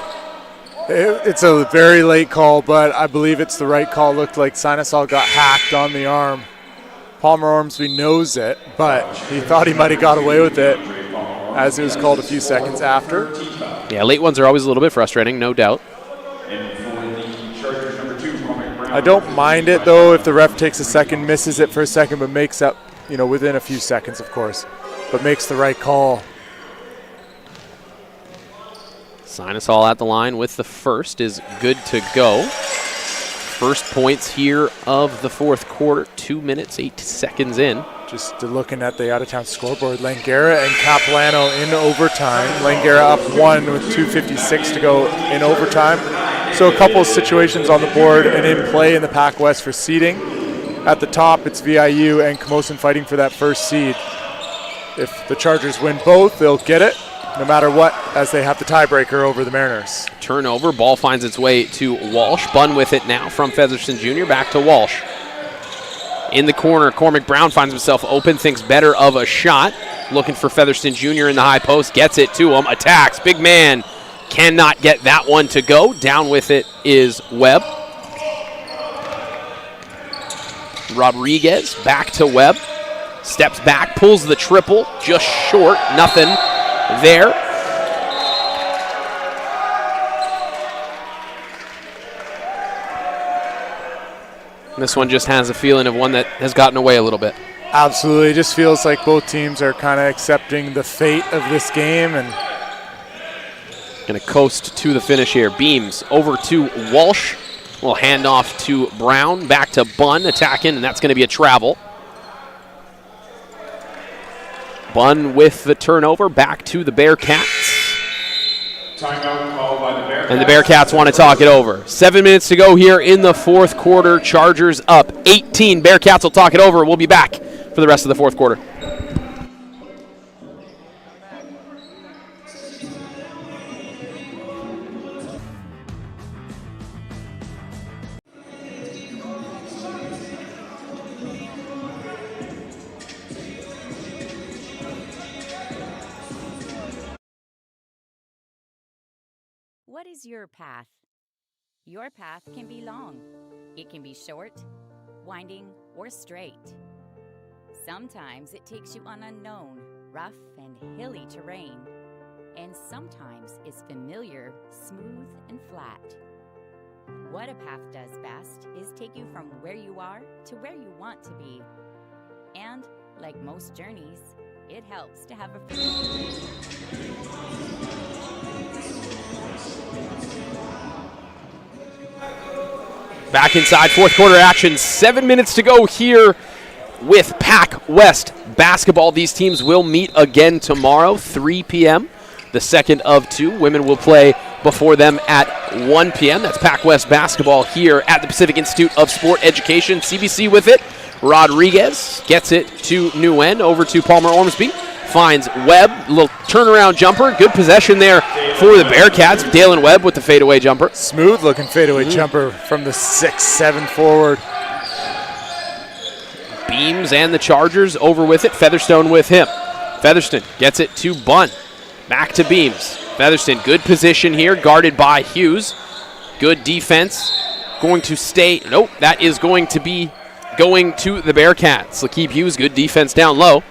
It's a very late call, but I believe it's the right call. Looked like Sinusol got hacked on the arm. Palmer Ormsby knows it, but he thought he might have got away with it as it was called a few seconds after. Yeah, late ones are always a little bit frustrating, no doubt. I don't mind it, though, if the ref takes a second, misses it for a second, but makes up, within a few seconds, of course, but makes the right call. Sinusol at the line with the first is good to go. First points here of the fourth quarter, 2 minutes, 8 seconds in. Just looking at the out-of-town scoreboard, Langara and Caplano in overtime. Langara up 1 with 2:56 to go in overtime. So a couple of situations on the board and in play in the PACWEST for seeding. At the top, it's VIU and Camosun fighting for that first seed. If the Chargers win both, they'll get it. no matter what, as they have the tiebreaker over the Mariners. Turnover, ball finds its way to Walsh. Bunn with it now from Featherston Jr. Back to Walsh. In the corner, Cormac Brown finds himself open, thinks better of a shot. Looking for Featherston Jr. in the high post, gets it to him, attacks, big man. Cannot get that one to go. Down with it is Webb. Rodriguez back to Webb. Steps back, pulls the triple, just short, nothing there. This one just has a feeling of one that has gotten away a little bit. Absolutely. It just feels like both teams are kind of accepting the fate of this game and going to coast to the finish here. Beams over to Walsh. We'll hand off to Brown. Back to Bunn attacking, and that's going to be a travel. Bunn with the turnover. Back to the Bearcats. Timeout called by the Bearcats. And the Bearcats want to talk it over. 7 minutes to go here in the fourth quarter. Chargers up 18. Bearcats will talk it over. We'll be back for the rest of the fourth quarter. What is your path? Your path can be long. It can be short, winding, or straight. Sometimes it takes you on unknown, rough, and hilly terrain. And sometimes it's familiar, smooth, and flat. What a path does best is take you from where you are to where you want to be. And, like most journeys, it helps to have a Back inside fourth quarter action. 7 minutes to go here with PACWEST basketball. These teams will meet again tomorrow, 3 p.m. The second of two. Women will play before them at 1 p.m. That's PACWEST basketball here at the Pacific Institute of Sport Education. CBC with it. Rodriguez gets it to Nguyen, over to Palmer Ormsby. Finds Webb, little turnaround jumper. Good possession there for the Bearcats. Dalen Webb with the fadeaway jumper. Smooth looking fadeaway jumper from the 6'7" forward. Beams and the Chargers over with it. Featherstone with him. Featherston gets it to Bunn. Back to Beams. Featherston, good position here, guarded by Hughes. Good defense. Going to stay. Nope, that is going to be going to the Bearcats. Lakeith Hughes, good defense down low.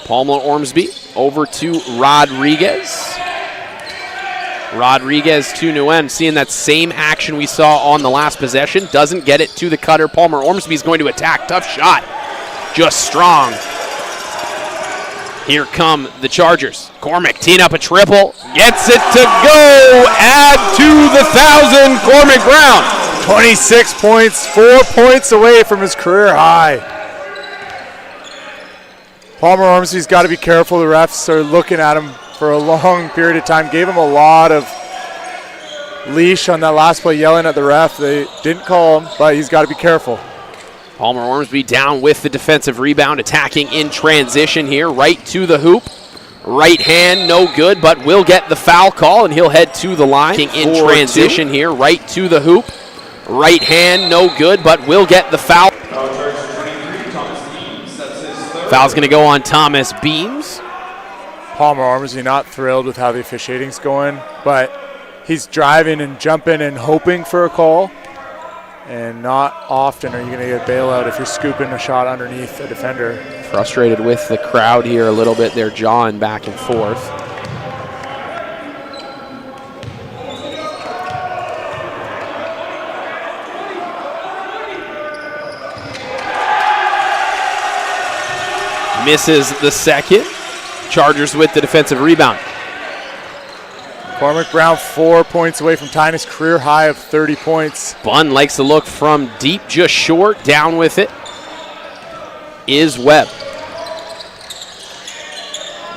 Palmer Ormsby over to Rodriguez. Rodriguez to Nguyen, seeing that same action we saw on the last possession. Doesn't get it to the cutter. Palmer Ormsby is going to attack. Tough shot. Just strong. Here come the Chargers. Cormac teeing up a triple. Gets it to go. Add to the 1,000. Cormac Brown. 26 points, 4 points away from his career high. Palmer Ormsby's got to be careful. The refs are looking at him for a long period of time. Gave him a lot of leash on that last play, yelling at the ref. They didn't call him, but he's got to be careful. Palmer Ormsby down with the defensive rebound, attacking in transition here, right to the hoop. Right hand, no good, but will get the foul call, and he'll head to the line. In transition here, right to the hoop. Right hand, no good, but will get the foul. Foul's going to go on Thomas Beams. Palmer Ormsby not thrilled with how the officiating's going, but he's driving and jumping and hoping for a call. And not often are you going to get a bailout if you're scooping a shot underneath a defender. Frustrated with the crowd here a little bit. They're jawing back and forth. Misses the second. Chargers with the defensive rebound. Cormac Brown 4 points away from tying his career high of 30 points. Bunn likes to look from deep, just short. Down with it is Webb.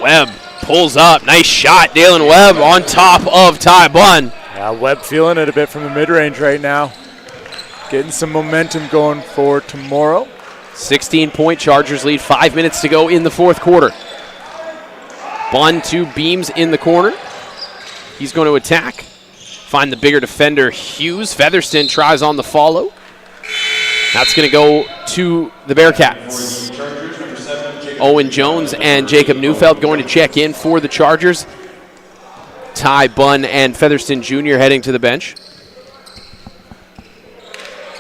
Webb pulls up. Nice shot. Dalen Webb on top of Ty Bunn. Yeah, Webb feeling it a bit from the mid-range right now. getting some momentum going for tomorrow. 16-point Chargers lead, 5 minutes to go in the fourth quarter. Bunn to Beams in the corner. He's going to attack. Find the bigger defender, Hughes. Featherston tries on the follow. That's going to go to the Bearcats. Owen Jones and Jacob Neufeld going to check in for the Chargers. Ty Bunn and Featherston Jr. heading to the bench.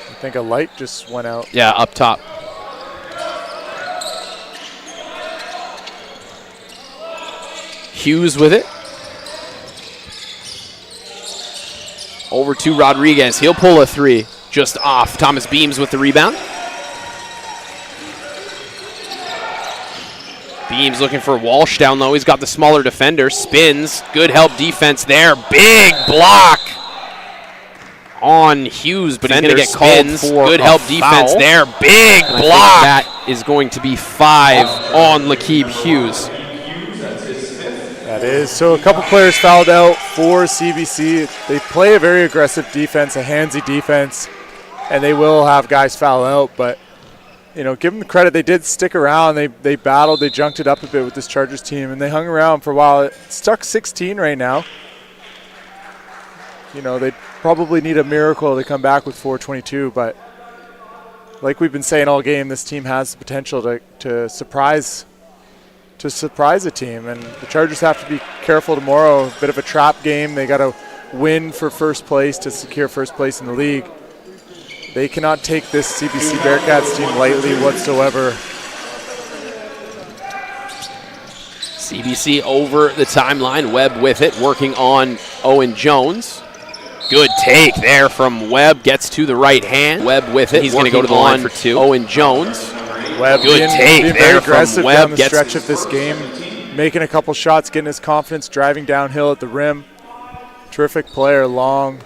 I think a light just went out. Yeah, up top. Hughes with it. Over to Rodriguez. He'll pull a three. Just off. Thomas Beams with the rebound. Beams looking for Walsh down low. He's got the smaller defender. Spins. Good help defense there. Big block on Hughes, but he's going to get called for good help defense there. Big block. That is going to be 5 on Lakeeb Hughes. That is. So a couple players fouled out for CBC. They play a very aggressive defense, a handsy defense, and they will have guys foul out. But, you know, give them the credit. They did stick around. They battled. They junked it up a bit with this Chargers team, and they hung around for a while. It's stuck 16 right now. You know, they probably need a miracle to come back with 422. But like we've been saying all game, this team has the potential to surprise a team, and the Chargers have to be careful tomorrow. A bit of a trap game. They got to win for first place to secure first place in the league. They cannot take this CBC Bearcats team lightly whatsoever. CBC over the timeline. Webb with it, working on Owen Jones. Good take there from Webb. Gets to the right hand. Webb with it. He's going to go to the line for 2. Owen Jones. Webb good take being there very aggressive from Webb. down the stretch of this game, making a couple shots, getting his confidence, driving downhill at the rim. Terrific player, long.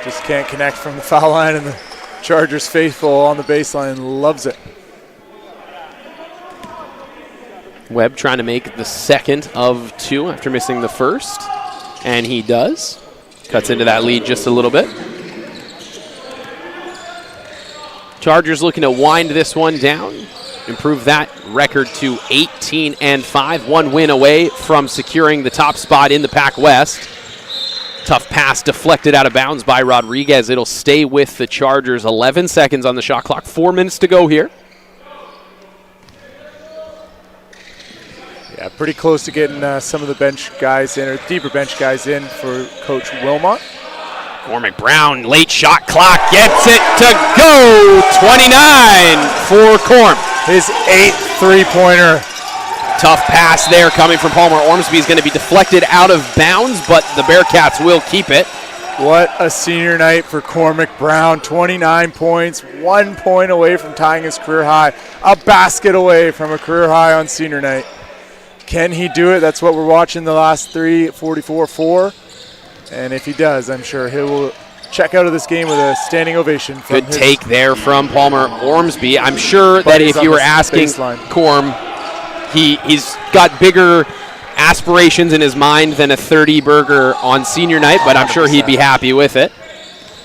Just can't connect from the foul line, and the Chargers faithful on the baseline loves it. Webb trying to make the second of 2 after missing the first, and he does. Cuts into that lead just a little bit. Chargers looking to wind this one down, improve that record to 18-5, 1 win away from securing the top spot in the PACWEST. Tough pass deflected out of bounds by Rodriguez. It'll stay with the Chargers. 11 seconds on the shot clock, 4 minutes to go here. Yeah, pretty close to getting some of the bench guys in, or deeper bench guys in for Coach Wilmot. Cormac Brown, late shot clock, gets it to go. 29 for Corm. His 8th three-pointer. Tough pass there coming from Palmer Ormsby. Is going to be deflected out of bounds, but the Bearcats will keep it. What a senior night for Cormac Brown. 29 points, 1 point away from tying his career high. A basket away from a career high on senior night. Can he do it? That's what we're watching the last 3, 44-4. And if he does, I'm sure he will check out of this game with a standing ovation. Good take there from Palmer Ormsby. I'm sure that if you were asking Corm, he's got bigger aspirations in his mind than a 30 burger on senior night, but I'm sure he'd be happy with it.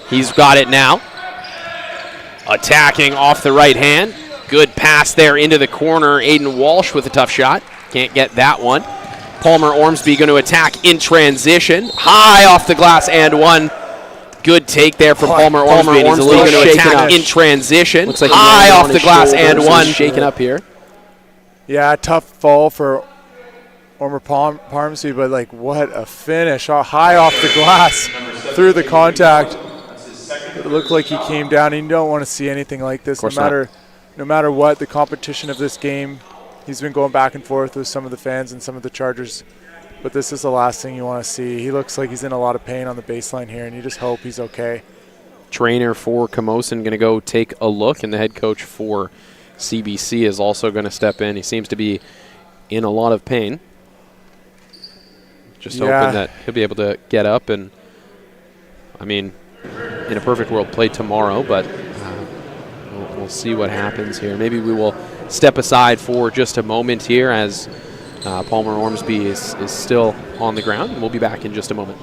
He's got it now. Attacking off the right hand. Good pass there into the corner. Aiden Walsh with a tough shot. Can't get that one. Palmer Ormsby going to attack in transition. High off the glass and 1. Good take there from Palmer Ormsby. He's going to attack in transition. Looks like high off the glass and 1. Shaking up here. Yeah, tough fall for Ormer Parmsby, but like what a finish. High off the glass through the contact. It looked like he came down. You don't want to see anything like this. No matter what, the competition of this game, he's been going back and forth with some of the fans and some of the Chargers, but this is the last thing you want to see. He looks like he's in a lot of pain on the baseline here, and you just hope he's okay. Trainer for Camosun going to go take a look, and the head coach for CBC is also going to step in. He seems to be in a lot of pain. Just hoping that he'll be able to get up and, I mean, in a perfect world, play tomorrow, but we'll see what happens here. Maybe we will step aside for just a moment here as Palmer Ormsby is still on the ground, and we'll be back in just a moment.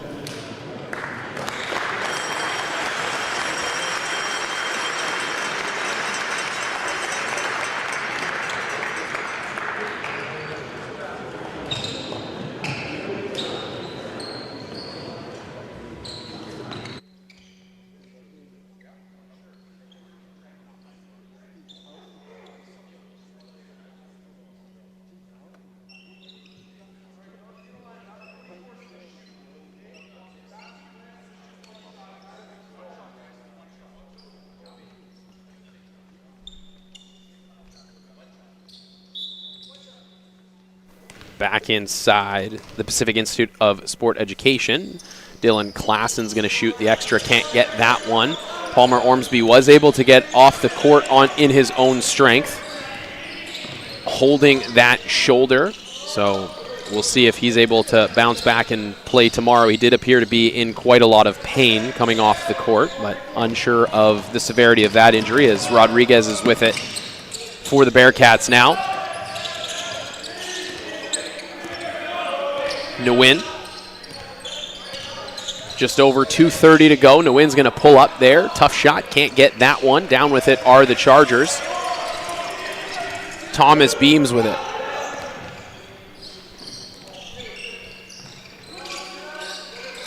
Back inside the Pacific Institute of Sport Education. Dylan Klassen's going to shoot the extra, can't get that one. Palmer Ormsby was able to get off the court in his own strength, holding that shoulder. So we'll see if he's able to bounce back and play tomorrow. He did appear to be in quite a lot of pain coming off the court, but unsure of the severity of that injury as Rodriguez is with it for the Bearcats now. Nguyen. Just over 2:30 to go. Nguyen's going to pull up there. Tough shot. Can't get that one. Down with it are the Chargers. Thomas Beams with it.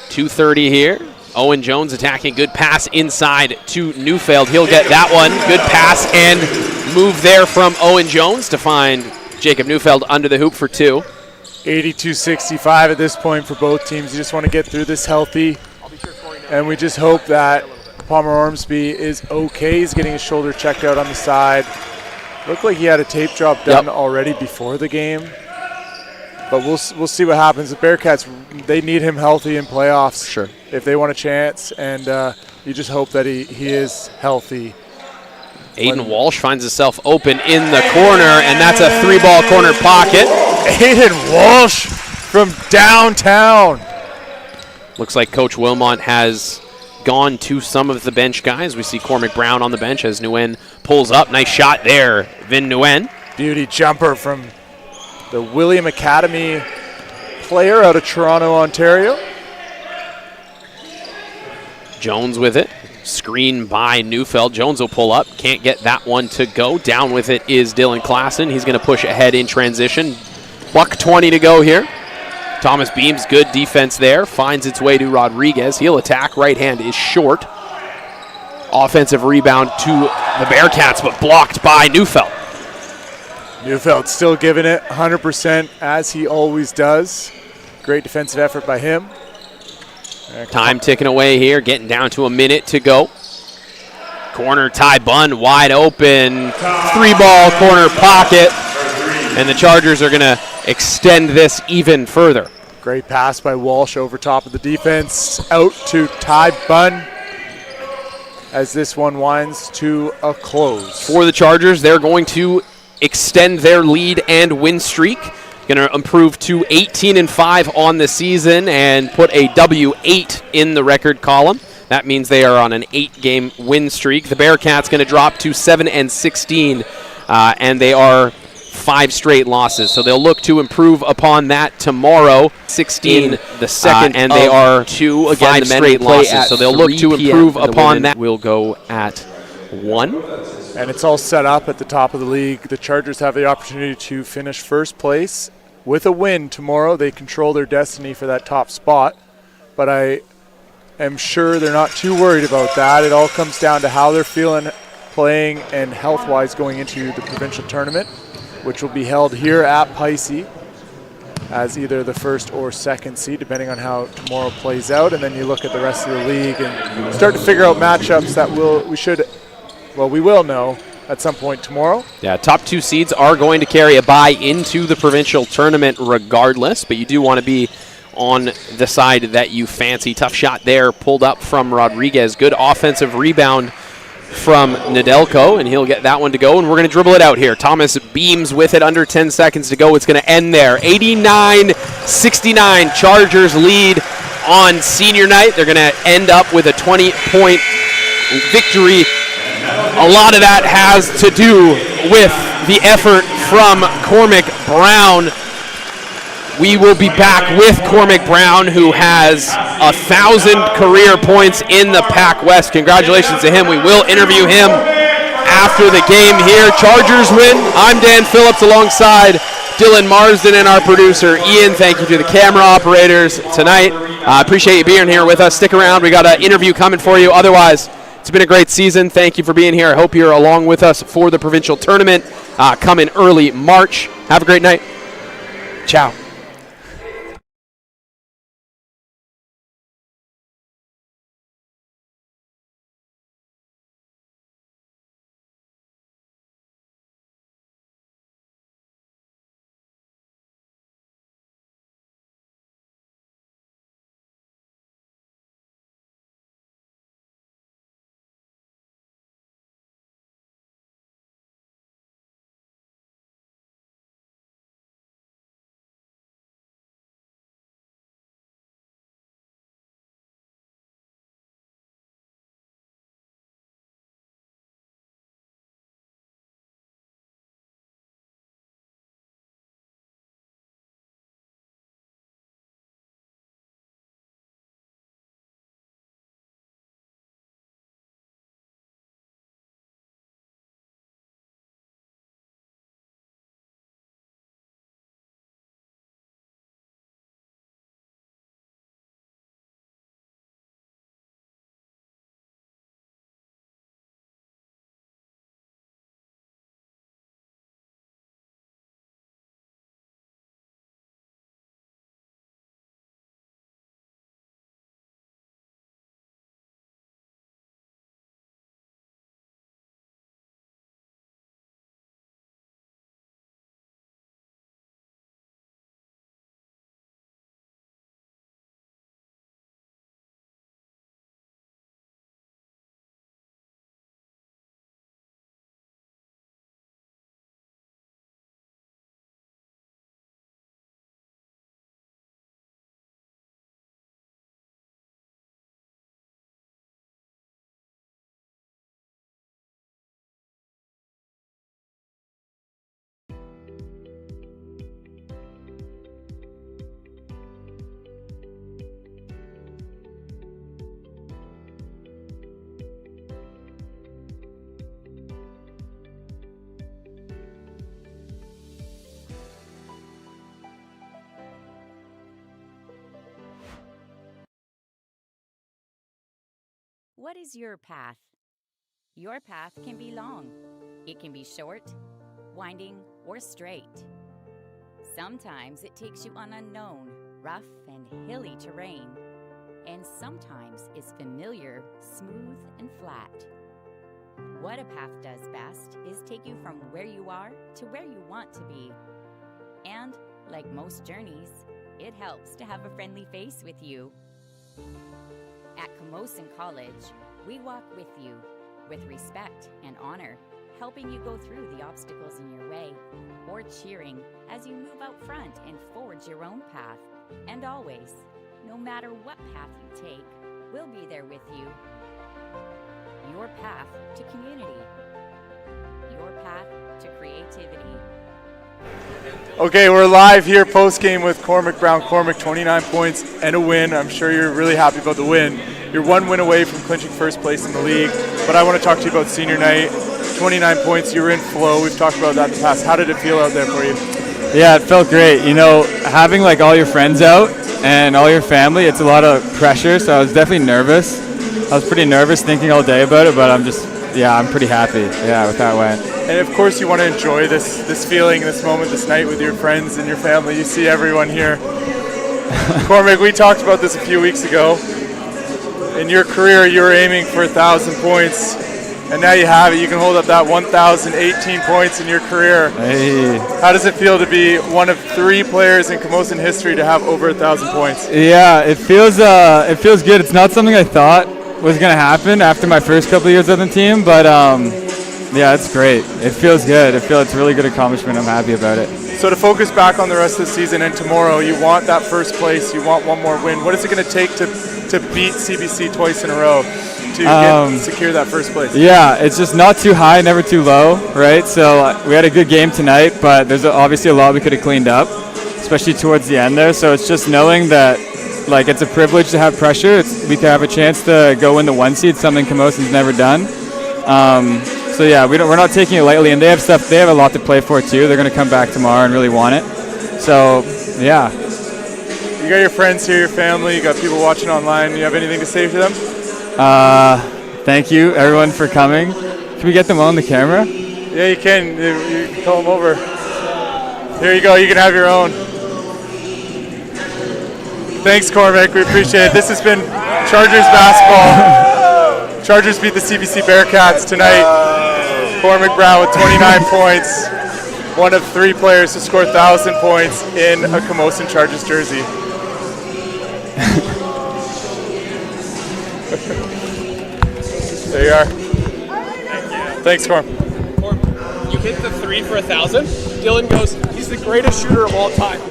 .230 here. Owen Jones attacking. Good pass inside to Neufeld. He'll get that one. Good pass and move there from Owen Jones to find Jacob Neufeld under the hoop for two. 82-65 at this point for both teams. You just want to get through this healthy, and we just hope that Palmer Ormsby is okay. He's getting his shoulder checked out on the side. Looked like he had a tape job done already before the game, but we'll see what happens. The Bearcats, they need him healthy in playoffs if they want a chance, and you just hope that he is healthy. Aiden Walsh finds himself open in the corner, and that's a three-ball corner pocket. Aiden Walsh from downtown. Looks like Coach Wilmot has gone to some of the bench guys. We see Cormac Brown on the bench as Nguyen pulls up. Nice shot there, Vin Nguyen. Beauty jumper from the William Academy player out of Toronto, Ontario. Jones with it. Screen by Neufeld. Jones will pull up. Can't get that one to go. Down with it is Dylan Klassen. He's going to push ahead in transition. $1:20 to go here. Thomas Beams, good defense there. Finds its way to Rodriguez. He'll attack. Right hand is short. Offensive rebound to the Bearcats, but blocked by Neufeld. Neufeld still giving it 100% as he always does. Great defensive effort by him. Time ticking away here, getting down to a minute to go. Corner, Ty Bunn wide open. Three-ball corner pocket. And the Chargers are going to extend this even further. Great pass by Walsh over top of the defense. Out to Ty Bunn as this one winds to a close. For the Chargers, they're going to extend their lead and win streak. Going to improve to 18-5 on the season and put a W8 in the record column. That means they are on an 8-game win streak. The Bearcats going to drop to 7-16, and they are 5 straight losses. So they'll look to improve upon that tomorrow. 16 in the second, and they are 2 again. 5 straight losses. So they'll look to improve upon that. We'll go at 1. And it's all set up at the top of the league. The Chargers have the opportunity to finish first place. With a win tomorrow, they control their destiny for that top spot. But I am sure they're not too worried about that. It all comes down to how they're feeling playing and health-wise going into the provincial tournament, which will be held here at Pisces as either the first or second seed, depending on how tomorrow plays out. And then you look at the rest of the league and start to figure out matchups that we will know at some point tomorrow. Yeah, top 2 seeds are going to carry a bye into the provincial tournament regardless, but you do want to be on the side that you fancy. Tough shot there, pulled up from Rodriguez. Good offensive rebound from Nedelko, and he'll get that one to go, and we're going to dribble it out here. Thomas Beams with it, under 10 seconds to go. It's going to end there. 89-69, Chargers lead on senior night. They're going to end up with a 20-point victory. A lot of that has to do with the effort from Cormac Brown. We will be back with Cormac Brown, who has 1,000 career points in the PACWEST. Congratulations to him. We will interview him after the game here. Chargers win. I'm Dan Phillips alongside Dylan Marsden and our producer Ian. Thank you to the camera operators tonight. I appreciate you being here with us. Stick around. We got an interview coming for you. Otherwise, it's been a great season. Thank you for being here. I hope you're along with us for the provincial tournament coming early March. Have a great night. Ciao. What is your path? Your path can be long. It can be short, winding, or straight. Sometimes it takes you on unknown, rough, and hilly terrain, and sometimes is familiar, smooth, and flat. What a path does best is take you from where you are to where you want to be. And, like most journeys, it helps to have a friendly face with you. At Camosun College, we walk with you, with respect and honor, helping you go through the obstacles in your way, or cheering as you move out front and forge your own path. And always, no matter what path you take, we'll be there with you. Your path to community. Your path to creativity. Okay, we're live here post-game with Cormac Brown. Cormac, 29 points and a win. I'm sure you're really happy about the win. You're one win away from clinching first place in the league, but I want to talk to you about senior night. 29 points, you were in flow. We've talked about that in the past. How did it feel out there for you? Yeah, it felt great. You know, having like all your friends out and all your family, it's a lot of pressure, so I was definitely nervous. I was pretty nervous thinking all day about it, but I'm pretty happy, with how it went. And of course you want to enjoy this feeling, this moment, this night with your friends and your family. You see everyone here. Cormac, we talked about this a few weeks ago. In your career, you were aiming for 1,000 points, and now you have it. You can hold up that 1,018 points in your career. Hey. How does it feel to be one of 3 players in Camosun history to have over 1,000 points? Yeah, it feels good. It's not something I thought was going to happen after my first couple of years on the team, but yeah, it's great. It feels good. It's a really good accomplishment. I'm happy about it. So to focus back on the rest of the season and tomorrow, you want that first place, you want one more win. What is it going to take to beat CBC twice in a row to secure that first place? Yeah, it's just not too high, never too low, right? So we had a good game tonight, but there's obviously a lot we could have cleaned up, especially towards the end there. So it's just knowing that like it's a privilege to have pressure. We could have a chance to go win the 1 seed, something Camosun's never done. So yeah, we're not taking it lightly, and they have a lot to play for too. They're going to come back tomorrow and really want it. So yeah. You got your friends here, your family, you got people watching online. You have anything to say to them? Thank you everyone for coming. Can we get them on the camera? Yeah, you can. You can call them over. Here you go. You can have your own. Thanks, Cormac. We appreciate it. This has been Chargers basketball. Chargers beat the CBC Bearcats tonight. Cormac Brown with 29 points. One of 3 players to score 1,000 points in a Camosun Chargers jersey. There you are. Thank you. Thanks, Corm. You hit the 3 for 1,000. Dylan goes, he's the greatest shooter of all time.